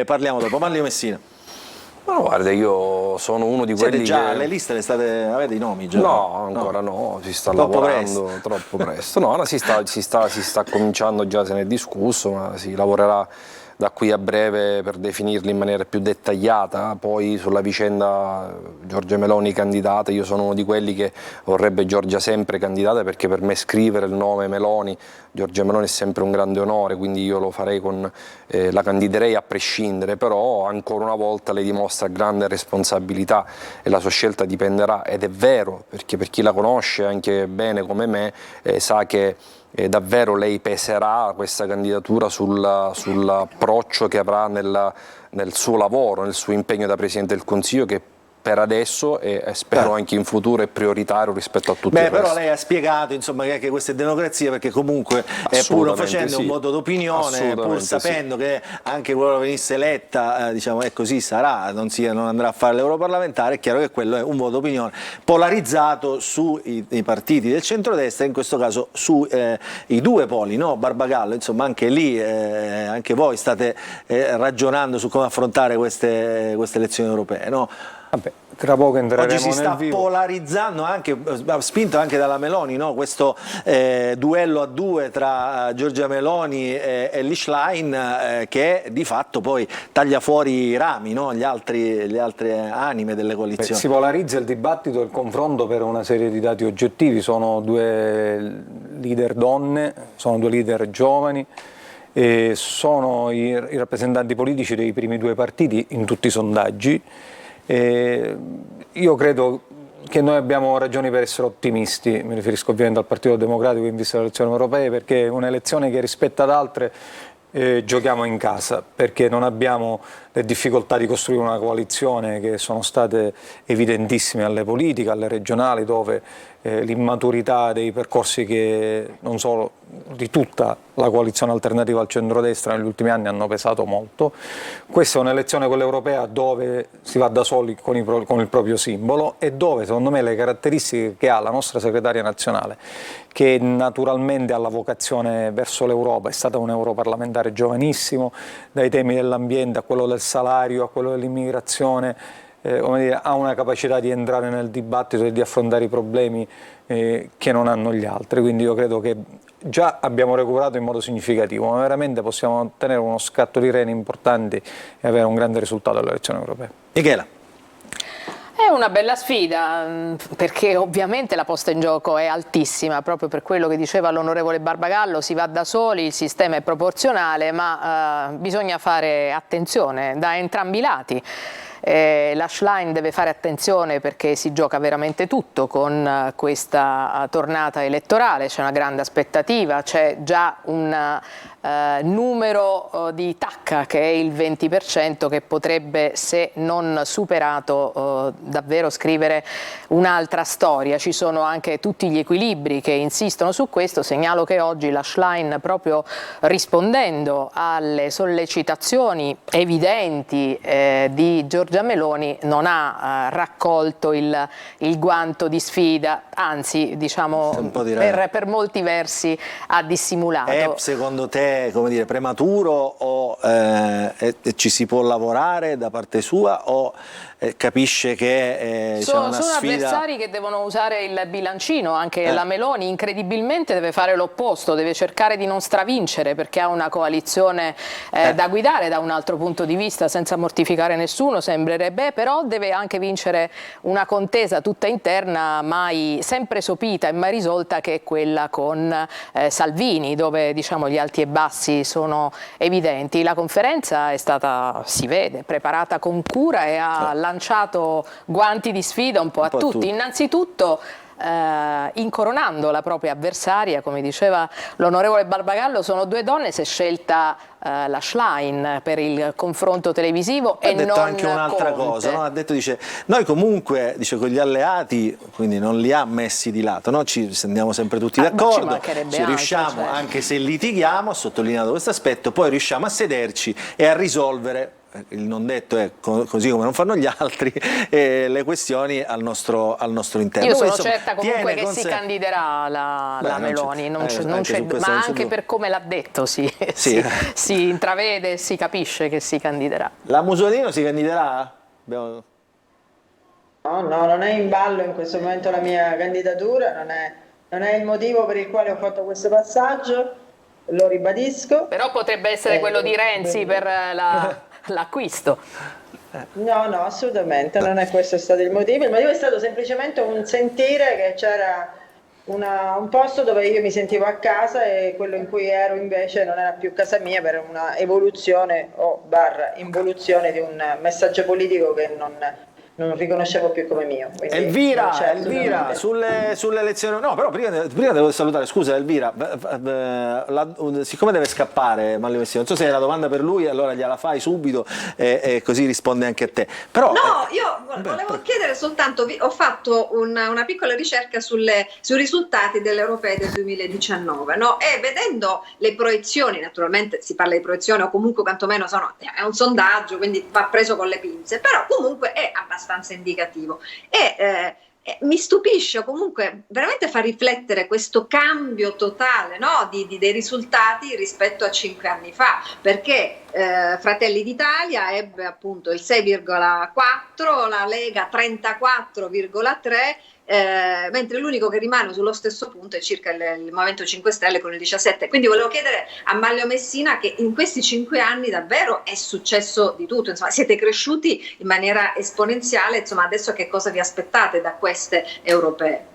parliamo dopo. Manlio Messina. No, guarda, io sono uno di quelli già, che... le liste avete i nomi già? No, ancora no, si sta lavorando troppo presto. No, si sta cominciando, già se ne è discusso, ma si lavorerà da qui a breve per definirli in maniera più dettagliata. Poi sulla vicenda Giorgia Meloni candidata, io sono uno di quelli che vorrebbe Giorgia sempre candidata, perché per me scrivere il nome Meloni, Giorgia Meloni, è sempre un grande onore, quindi io lo farei la candiderei a prescindere, però ancora una volta lei dimostra grande responsabilità e la sua scelta dipenderà, ed è vero, perché per chi la conosce anche bene come me sa che davvero lei peserà questa candidatura sull'approccio che avrà nel suo lavoro, nel suo impegno da Presidente del Consiglio, che per adesso e spero anche in futuro è prioritario rispetto a tutto il resto. Però lei ha spiegato insomma, che anche questa è democrazia, perché comunque pur facendo un voto d'opinione, pur sapendo che anche quello che venisse eletta diciamo, così sarà, non andrà a fare l'europarlamentare, è chiaro che quello è un voto d'opinione polarizzato sui partiti del centrodestra, in questo caso sui due poli, no? Barbagallo, insomma anche lì anche voi state ragionando su come affrontare queste elezioni europee, no? Vabbè, tra poco entreremo Oggi si sta nel vivo. polarizzando anche, spinto anche dalla Meloni, no? Questo duello a due tra Giorgia Meloni e Liz Schlein che di fatto poi taglia fuori i rami, no? le altre anime delle coalizioni. Si polarizza il dibattito e il confronto per una serie di dati oggettivi, sono due leader donne, sono due leader giovani, e sono i rappresentanti politici dei primi due partiti in tutti i sondaggi. Io credo che noi abbiamo ragioni per essere ottimisti, mi riferisco ovviamente al Partito Democratico in vista delle elezioni europee, perché è un'elezione che rispetto ad altre giochiamo in casa, perché non abbiamo le difficoltà di costruire una coalizione che sono state evidentissime alle politiche, alle regionali, dove l'immaturità dei percorsi che non solo di tutta la coalizione alternativa al centrodestra negli ultimi anni hanno pesato molto. Questa è un'elezione, quella europea, dove si va da soli con il proprio simbolo e dove secondo me le caratteristiche che ha la nostra segretaria nazionale, che naturalmente ha la vocazione verso l'Europa, è stata un europarlamentare giovanissimo, dai temi dell'ambiente a quello del salario, a quello dell'immigrazione, ha una capacità di entrare nel dibattito e di affrontare i problemi che non hanno gli altri, quindi io credo che già abbiamo recuperato in modo significativo, ma veramente possiamo ottenere uno scatto di reni importanti e avere un grande risultato alle elezioni europee. Michela. È una bella sfida, perché ovviamente la posta in gioco è altissima, proprio per quello che diceva l'onorevole Barbagallo, si va da soli, il sistema è proporzionale, ma bisogna fare attenzione da entrambi i lati. La Schlein deve fare attenzione perché si gioca veramente tutto con questa tornata elettorale, c'è una grande aspettativa, c'è già un numero di tacca che è il 20%, che potrebbe, se non superato, davvero scrivere un'altra storia. Ci sono anche tutti gli equilibri che insistono su questo. Segnalo che oggi la Schlein, proprio rispondendo alle sollecitazioni evidenti di Giorgia Meloni, non ha raccolto il guanto di sfida, anzi diciamo per molti versi ha dissimulato. È secondo te, come dire, prematuro o ci si può lavorare da parte sua, o capisce che c'è una sono sfida? avversari che devono usare il bilancino, anche la Meloni incredibilmente deve fare l'opposto, deve cercare di non stravincere perché ha una coalizione da guidare da un altro punto di vista, senza mortificare nessuno sembrerebbe, però deve anche vincere una contesa tutta interna, mai sempre sopita e mai risolta, che è quella con Salvini, dove diciamo gli alti e bassi sono evidenti. La conferenza è stata, si vede, preparata con cura e ha lanciato guanti di sfida un po' a tutti. Innanzitutto incoronando la propria avversaria, come diceva l'onorevole Barbagallo, sono due donne, si è scelta la Schlein per il confronto televisivo e non Conte. Ha detto anche un'altra cosa, no? Ha detto, dice, noi comunque, dice, con gli alleati, quindi non li ha messi di lato, no? Ci andiamo sempre tutti d'accordo, ci riusciamo, anche se litighiamo, ha sottolineato questo aspetto, poi riusciamo a sederci e a risolvere, il non detto è così come non fanno gli altri, le questioni al nostro interno. Io sono certa comunque che si candiderà la Meloni, ma anche per come l'ha detto si intravede, si capisce che si candiderà. La Musolino si candiderà? No, non è in ballo in questo momento la mia candidatura, non è il motivo per il quale ho fatto questo passaggio, lo ribadisco. Però potrebbe essere quello di Renzi per l'acquisto. No, assolutamente, non è questo stato il motivo è stato semplicemente un sentire che c'era un posto dove io mi sentivo a casa e quello in cui ero invece non era più casa mia, per una evoluzione o involuzione di un messaggio politico che non riconoscevo più come mio. Elvira, sulle elezioni, no, però prima devo salutare, scusa Elvira, siccome deve scappare Manlio Messina, non so se è una domanda per lui, allora gliela fai subito e così risponde anche a te. Però, no, io volevo chiedere soltanto, ho fatto una piccola ricerca sui risultati delle europee del 2019, no? E vedendo le proiezioni, naturalmente si parla di proiezioni o comunque quantomeno è un sondaggio, quindi va preso con le pinze, però comunque è abbastanza indicativo. Mi stupisce, o comunque veramente fa riflettere questo cambio totale, no? dei risultati rispetto a 5 anni fa, perché Fratelli d'Italia ebbe appunto il 6,4, la Lega 34,3, mentre l'unico che rimane sullo stesso punto è circa il Movimento 5 Stelle con il 17. Quindi volevo chiedere a Manlio Messina, che in questi 5 anni davvero è successo di tutto, insomma, siete cresciuti in maniera esponenziale, insomma, adesso che cosa vi aspettate da queste europee?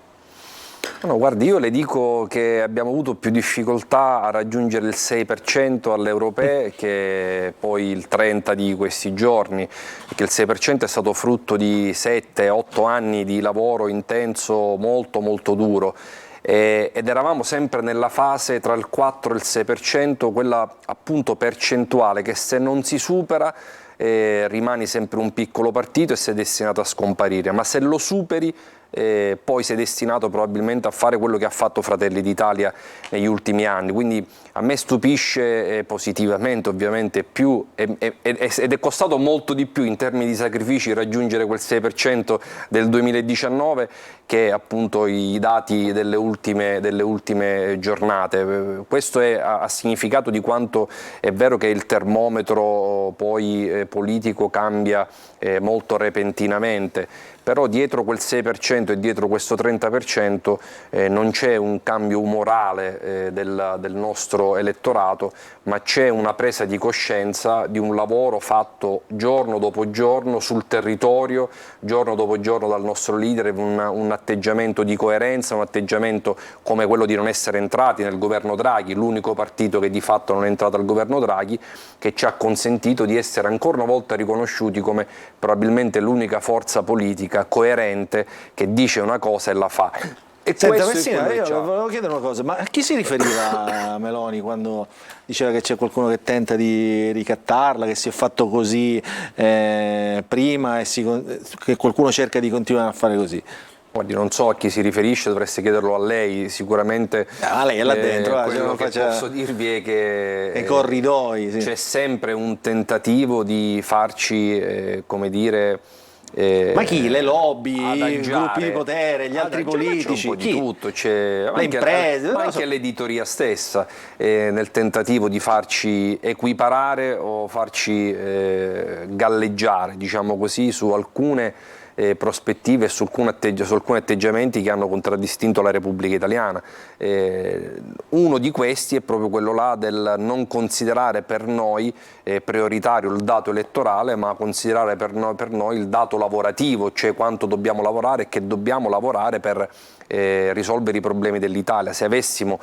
No, guardi, io le dico che abbiamo avuto più difficoltà a raggiungere il 6% alle europee che poi il 30% di questi giorni, perché il 6% è stato frutto di 7-8 anni di lavoro intenso molto molto duro ed eravamo sempre nella fase tra il 4 e il 6%, quella appunto percentuale che se non si supera rimani sempre un piccolo partito e sei destinato a scomparire, ma se lo superi poi sei destinato probabilmente a fare quello che ha fatto Fratelli d'Italia negli ultimi anni. Quindi a me stupisce positivamente ovviamente più ed è costato molto di più in termini di sacrifici raggiungere quel 6% del 2019 che appunto i dati delle ultime giornate. Questo ha significato di quanto è vero che il termometro poi politico cambia molto repentinamente, però dietro quel 6% e dietro questo 30% non c'è un cambio umorale del nostro elettorato, ma c'è una presa di coscienza di un lavoro fatto giorno dopo giorno sul territorio, giorno dopo giorno dal nostro leader, un atteggiamento di coerenza, un atteggiamento come quello di non essere entrati nel governo Draghi, l'unico partito che di fatto non è entrato al governo Draghi, che ci ha consentito di essere ancora una volta riconosciuti come probabilmente l'unica forza politica coerente che dice una cosa e la fa. E senta Messina, io volevo chiedere una cosa, ma a chi si riferiva Meloni quando diceva che c'è qualcuno che tenta di ricattarla, che si è fatto così prima e che qualcuno cerca di continuare a fare così? Guardi, non so a chi si riferisce, dovreste chiederlo a lei, sicuramente lei è là dentro, quello che posso dirvi è che i corridoi, sì. C'è sempre un tentativo di farci, come dire... ma chi? Le lobby, i gruppi di potere, gli altri politici? Un po' di tutto, c'è le imprese, ma anche l'editoria stessa, nel tentativo di farci equiparare o farci galleggiare, diciamo così, su alcune prospettive e su alcuni atteggiamenti che hanno contraddistinto la Repubblica Italiana. Uno di questi è proprio quello là del non considerare per noi prioritario il dato elettorale, ma considerare per noi il dato lavorativo, cioè quanto dobbiamo lavorare e che dobbiamo lavorare per risolvere i problemi dell'Italia. Se avessimo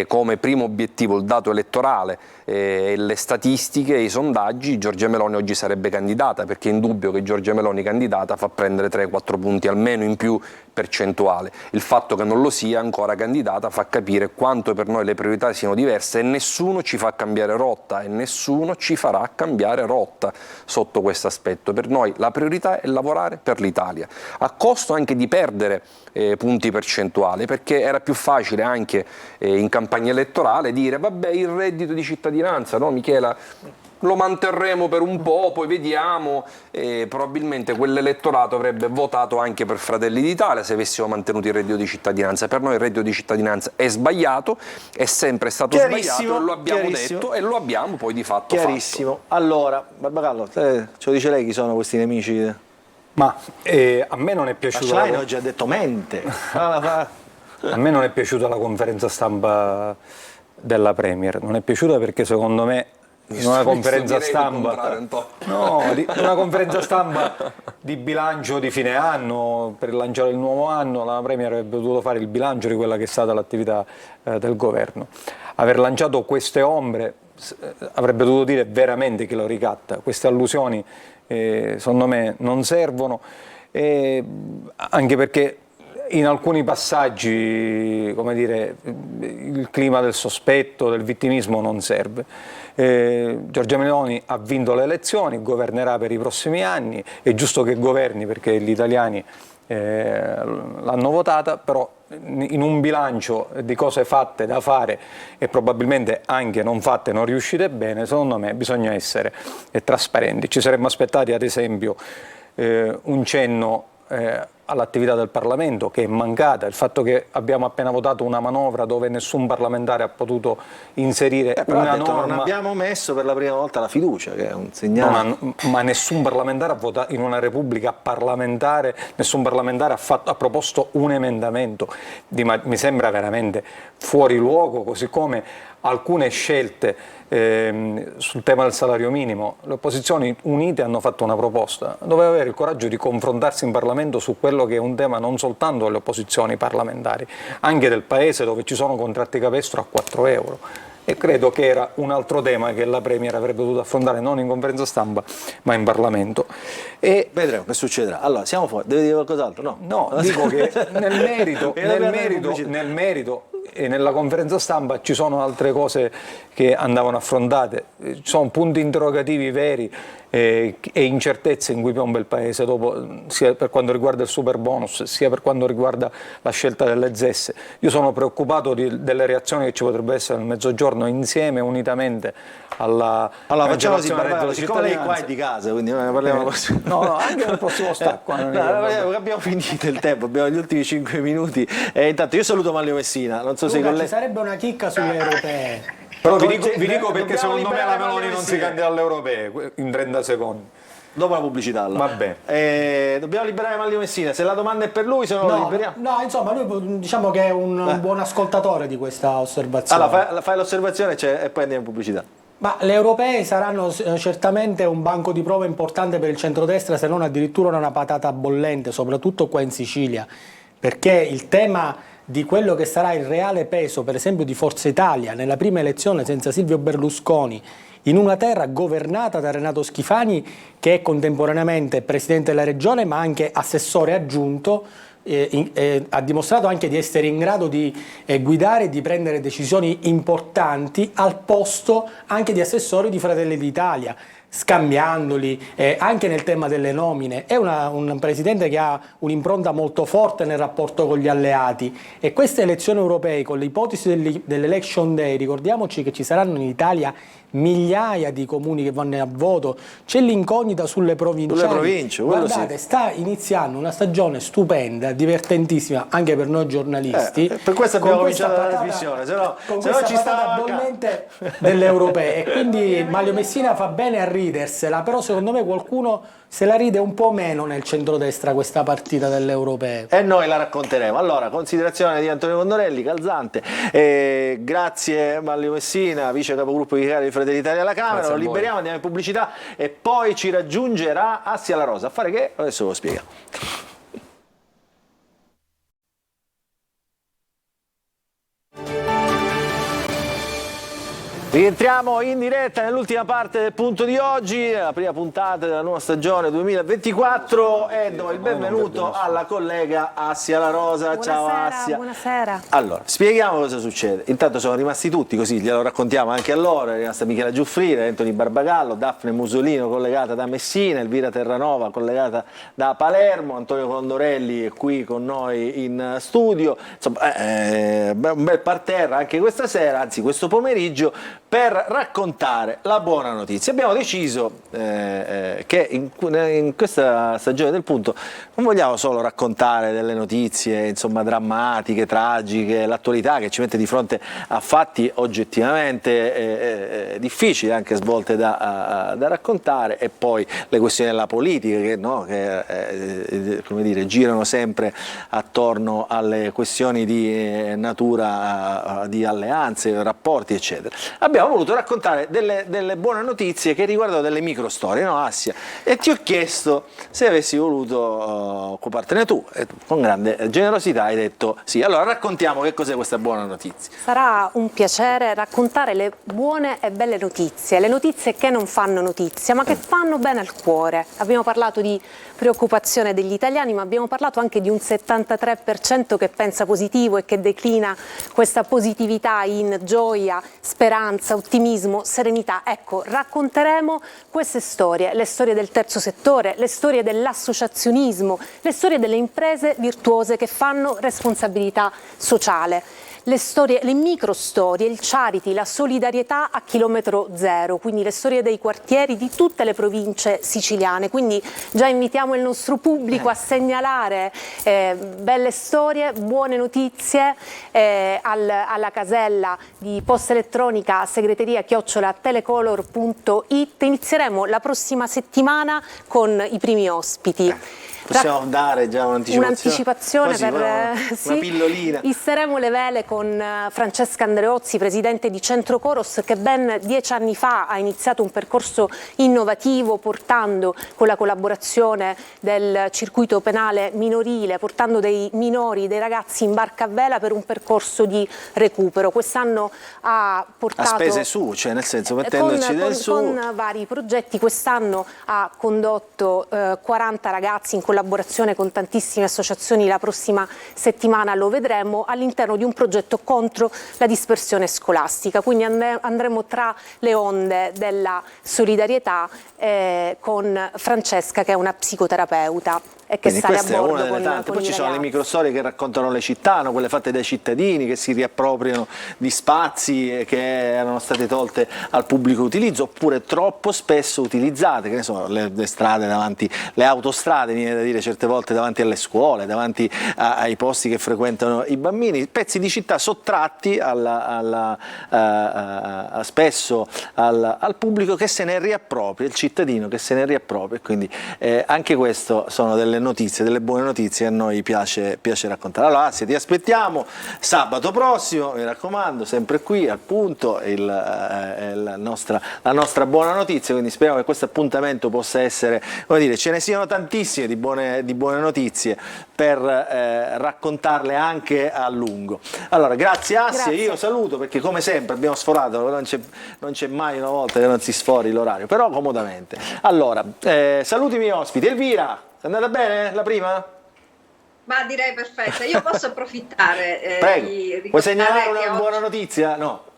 come primo obiettivo il dato elettorale, le statistiche e i sondaggi, Giorgia Meloni oggi sarebbe candidata, perché è indubbio che Giorgia Meloni candidata fa prendere 3-4 punti almeno in più percentuale. Il fatto che non lo sia ancora candidata fa capire quanto per noi le priorità siano diverse e nessuno ci fa cambiare rotta e nessuno ci farà cambiare rotta sotto questo aspetto. Per noi la priorità è lavorare per l'Italia, a costo anche di perdere punti percentuali, perché era più facile anche in campagna elettorale dire vabbè, il reddito di cittadinanza, no Michela? Lo manterremo per un po', poi vediamo, probabilmente quell'elettorato avrebbe votato anche per Fratelli d'Italia se avessimo mantenuto il reddito di cittadinanza. Per noi il reddito di cittadinanza è sbagliato, è sempre stato sbagliato e lo abbiamo detto e lo abbiamo poi di fatto fatto. Allora, Barbagallo, ce lo dice lei chi sono questi nemici? Ma a me non è piaciuto... Schlein oggi ha detto mente. A me non è piaciuta la conferenza stampa della Premier, non è piaciuta perché secondo me in una conferenza stampa una conferenza stampa di bilancio di fine anno per lanciare il nuovo anno, la Premier avrebbe dovuto fare il bilancio di quella che è stata l'attività del governo. Aver lanciato queste ombre avrebbe dovuto dire veramente chi lo ricatta. Queste allusioni secondo me non servono, anche perché in alcuni passaggi, come dire, il clima del sospetto, del vittimismo non serve. Giorgia Meloni ha vinto le elezioni, governerà per i prossimi anni, è giusto che governi perché gli italiani l'hanno votata, però in un bilancio di cose fatte da fare e probabilmente anche non fatte, non riuscite bene, secondo me bisogna essere trasparenti. Ci saremmo aspettati ad esempio un cenno all'attività del Parlamento, che è mancata, il fatto che abbiamo appena votato una manovra dove nessun parlamentare ha potuto inserire una norma. Non abbiamo messo per la prima volta la fiducia, che è un segnale. Ma nessun parlamentare ha votato, in una repubblica parlamentare, nessun parlamentare ha proposto un emendamento. Mi sembra veramente fuori luogo, così come alcune scelte sul tema del salario minimo. Le opposizioni unite hanno fatto una proposta, doveva avere il coraggio di confrontarsi in Parlamento su quello che è un tema non soltanto delle opposizioni parlamentari, anche del Paese, dove ci sono contratti capestro a 4 euro. E credo che era un altro tema che la Premier avrebbe dovuto affrontare non in conferenza stampa ma in Parlamento. E vedremo che succederà. Allora, siamo fuori, devi dire qualcos'altro? No, dico che nel merito e nella conferenza stampa ci sono altre cose che andavano affrontate, ci sono punti interrogativi veri e incertezze in cui piomba il Paese dopo, sia per quanto riguarda il super bonus sia per quanto riguarda la scelta delle ZES. Io sono preoccupato delle reazioni che ci potrebbe essere nel Mezzogiorno insieme, unitamente allora facciamo così, siccome lei qua è di casa, quindi parliamo così. No, anche nel prossimo stacco. Abbiamo finito il tempo, abbiamo gli ultimi 5 minuti. Intanto io saluto Manlio Messina, non so se con lei... Ci sarebbe una chicca sulle europee. Però vi dico perché secondo me la Meloni non si candida alle europee in 30 secondi. Dopo la pubblicità allora. Va bene. Dobbiamo liberare Manlio Messina, se la domanda è per lui, se no lo liberiamo. No, insomma, lui diciamo che è un buon ascoltatore di questa osservazione. Allora fai l'osservazione e poi andiamo in pubblicità. Ma le europee saranno certamente un banco di prova importante per il centrodestra, se non addirittura una patata bollente, soprattutto qua in Sicilia, perché il tema di quello che sarà il reale peso, per esempio, di Forza Italia nella prima elezione senza Silvio Berlusconi, in una terra governata da Renato Schifani, che è contemporaneamente presidente della regione ma anche assessore aggiunto, ha dimostrato anche di essere in grado di guidare e di prendere decisioni importanti al posto anche di assessori di Fratelli d'Italia, scambiandoli anche nel tema delle nomine. È un presidente che ha un'impronta molto forte nel rapporto con gli alleati, e queste elezioni europee, con l'ipotesi dell'election day, ricordiamoci che ci saranno in Italia migliaia di comuni che vanno a voto, c'è l'incognita sulle provinciali. Guardate, sta iniziando una stagione stupenda, divertentissima anche per noi giornalisti. Per questo abbiamo cominciato la trasmissione, se no ci stava bollente delle europee. E quindi Manlio Messina fa bene a ridersela, però secondo me qualcuno se la ride un po' meno nel centrodestra questa partita delle europee. E noi la racconteremo. Allora, considerazione di Antonio Condorelli, calzante. Grazie Manlio Messina, vice capogruppo di Fratelli d'Italia alla Camera. Lo liberiamo, andiamo in pubblicità e poi ci raggiungerà Assia La Rosa. A fare che? Adesso ve lo spiega. Rientriamo in diretta nell'ultima parte del punto di oggi, la prima puntata della nuova stagione 2024, e do il benvenuto alla collega Assia La Rosa. Ciao Assia. Buonasera. Allora, spieghiamo cosa succede. Intanto sono rimasti tutti, così glielo raccontiamo anche a loro. È rimasta Michela Giuffrida, Anthony Barbagallo, Daphne Musolino collegata da Messina, Elvira Terranova collegata da Palermo, Antonio Condorelli è qui con noi in studio. Insomma, un bel parterre anche questa sera, anzi questo pomeriggio, per raccontare la buona notizia. Abbiamo deciso che in questa stagione del punto non vogliamo solo raccontare delle notizie, insomma, drammatiche, tragiche, l'attualità che ci mette di fronte a fatti oggettivamente difficili, anche svolte da raccontare, e poi le questioni della politica che come dire, girano sempre attorno alle questioni di natura di alleanze, rapporti, eccetera. Abbiamo voluto raccontare delle buone notizie che riguardano delle micro storie, no Assia? E ti ho chiesto se avessi voluto occupartene tu, e con grande generosità hai detto sì. Allora raccontiamo che cos'è questa buona notizia. Sarà un piacere raccontare le buone e belle notizie, le notizie che non fanno notizia ma che fanno bene al cuore. Abbiamo parlato di preoccupazione degli italiani, ma abbiamo parlato anche di un 73% che pensa positivo e che declina questa positività in gioia, speranza, speranza, ottimismo, serenità. Ecco, racconteremo queste storie, le storie del terzo settore, le storie dell'associazionismo, le storie delle imprese virtuose che fanno responsabilità sociale. Le storie, le microstorie, il charity, la solidarietà a chilometro zero, quindi le storie dei quartieri di tutte le province siciliane. Quindi già invitiamo il nostro pubblico a segnalare belle storie, buone notizie alla casella di posta elettronica segreteria@telecolor.it. Inizieremo la prossima settimana con i primi ospiti. Possiamo dare già un'anticipazione? Un'anticipazione una pillolina. Isseremo le vele con Francesca Andreozzi, presidente di Centro Coros, che ben 10 anni fa ha iniziato un percorso innovativo portando, con la collaborazione del circuito penale minorile, portando dei minori, dei ragazzi in barca a vela per un percorso di recupero. Quest'anno ha portato... A spese su, cioè nel senso mettendoci del su. Con vari progetti, quest'anno ha condotto 40 ragazzi in collaborazione con tantissime associazioni, la prossima settimana lo vedremo, all'interno di un progetto contro la dispersione scolastica. Quindi andremo tra le onde della solidarietà con Francesca, che è una psicoterapeuta e che Quindi sale a questa è bordo una delle tante. Poi ci sono le microstorie che raccontano le città, no? Quelle fatte dai cittadini che si riappropriano di spazi che erano state tolte al pubblico utilizzo, oppure troppo spesso utilizzate, che ne so, le strade davanti, le autostrade, viene da dire certe volte, davanti alle scuole, davanti ai posti che frequentano i bambini, pezzi di città sottratti spesso al pubblico che se ne riappropria, il cittadino che se ne riappropria, quindi anche questo sono delle notizie, delle buone notizie che a noi piace raccontare. Allora Assia, ti aspettiamo sabato prossimo, mi raccomando, sempre qui al punto, la nostra buona notizia, quindi speriamo che questo appuntamento possa essere, come dire, ce ne siano tantissime di buone notizie per raccontarle anche a lungo. Allora, grazie Assia, io saluto perché come sempre abbiamo sforato, non c'è mai una volta che non si sfori l'orario, però comodamente. Allora, saluti i miei ospiti. Elvira, è andata bene la prima? Ma direi perfetta. Io posso approfittare Prego. Vuoi segnalare una buona notizia? No.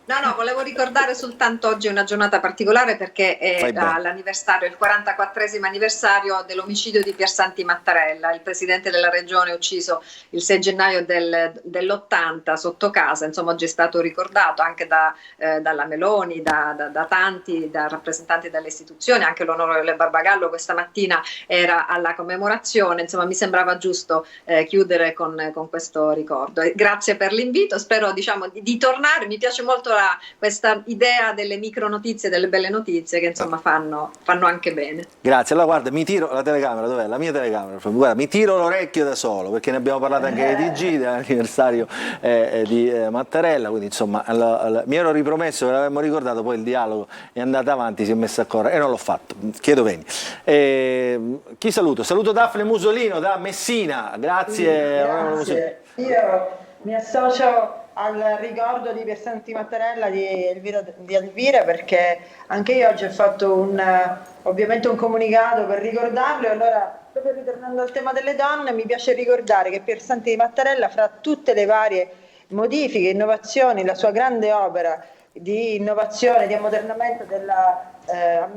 No, volevo ricordare soltanto oggi una giornata particolare perché è l'anniversario, il 44esimo anniversario dell'omicidio di Piersanti Mattarella, il presidente della regione ucciso il 6 gennaio dell'80 sotto casa. Insomma, oggi è stato ricordato anche dalla Meloni, da tanti, da rappresentanti delle istituzioni, anche l'onorevole Barbagallo questa mattina era alla commemorazione. Insomma, mi sembrava giusto chiudere con questo ricordo. Grazie per l'invito, spero di tornare, mi piace molto questa idea delle micro notizie, delle belle notizie che insomma fanno anche bene. Grazie, allora guarda, mi tiro la telecamera, dov'è? La mia telecamera, guarda, mi tiro l'orecchio da solo perché ne abbiamo parlato anche di TG, dell'anniversario di Mattarella, quindi insomma mi ero ripromesso che l'avevamo ricordato, poi il dialogo è andato avanti, si è messo a correre e non l'ho fatto, chiedo veni. Chi saluto? Saluto Daphne Musolino da Messina, grazie. Grazie. Io mi associo al ricordo di Piersanti Mattarella di Elvira perché anche io oggi ho fatto ovviamente un comunicato per ricordarlo. E allora, proprio ritornando al tema delle donne, mi piace ricordare che Piersanti Mattarella, fra tutte le varie modifiche, innovazioni, la sua grande opera di innovazione, di ammodernamento della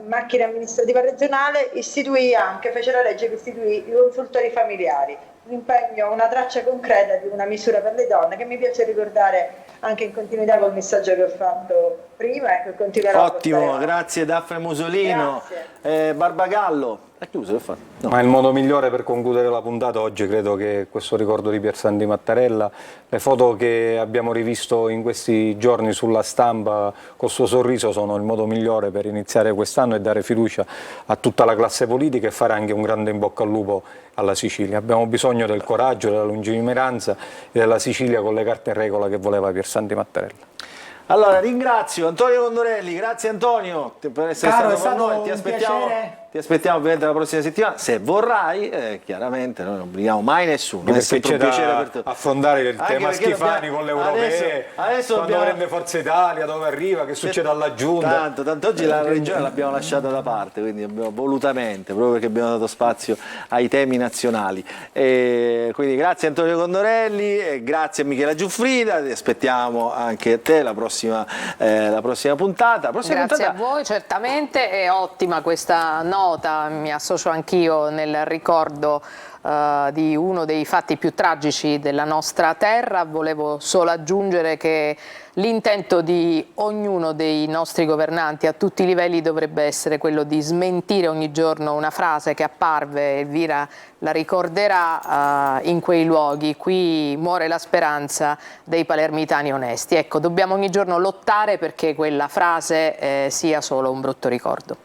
macchina amministrativa regionale, fece la legge che istituì i consultori familiari, un impegno, una traccia concreta di una misura per le donne che mi piace ricordare anche in continuità col messaggio che ho fatto prima e che continuerò a portare. Ottimo, grazie Daphne Musolino. Barbagallo, è chiuso, no. Ma il modo migliore per concludere la puntata oggi credo che questo ricordo di Piersanti Mattarella, le foto che abbiamo rivisto in questi giorni sulla stampa col suo sorriso sono il modo migliore per iniziare quest'anno e dare fiducia a tutta la classe politica e fare anche un grande in bocca al lupo alla Sicilia. Abbiamo bisogno del coraggio, della lungimiranza e della Sicilia con le carte in regola che voleva Piersanti Mattarella. Allora ringrazio Antonio Condorelli, grazie Antonio per essere Caro, stato con noi, ti ti aspettiamo ovviamente la prossima settimana, se vorrai, chiaramente noi non obblighiamo mai nessuno, è sempre un piacere per te. affrontare il Anche tema perché Schifani dobbiamo- con le europee, adesso quando dobbiamo- prende Forza Italia, dove arriva, che succede alla Giunta. Tanto oggi la regione l'abbiamo lasciata da parte, quindi volutamente, proprio perché abbiamo dato spazio ai temi nazionali. Quindi grazie Antonio Condorelli, e grazie a Michela Giuffrida, ti aspettiamo anche te la prossima puntata. Grazie a voi, certamente è ottima questa nota, mi associo anch'io nel ricordo di uno dei fatti più tragici della nostra terra. Volevo solo aggiungere che l'intento di ognuno dei nostri governanti a tutti i livelli dovrebbe essere quello di smentire ogni giorno una frase che apparve, Elvira la ricorderà, in quei luoghi: qui muore la speranza dei palermitani onesti. Ecco, dobbiamo ogni giorno lottare perché quella frase sia solo un brutto ricordo.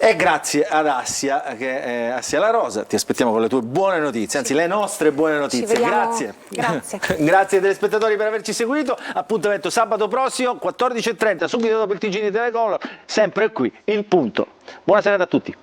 E grazie ad Assia, che è Assia La Rosa, ti aspettiamo con le tue buone notizie, anzi le nostre buone notizie. vediamo. Grazie. Grazie telespettatori per averci seguito, appuntamento sabato prossimo 14:30, subito dopo il TG di Telecolor, sempre qui, Il Punto. Buona serata a tutti.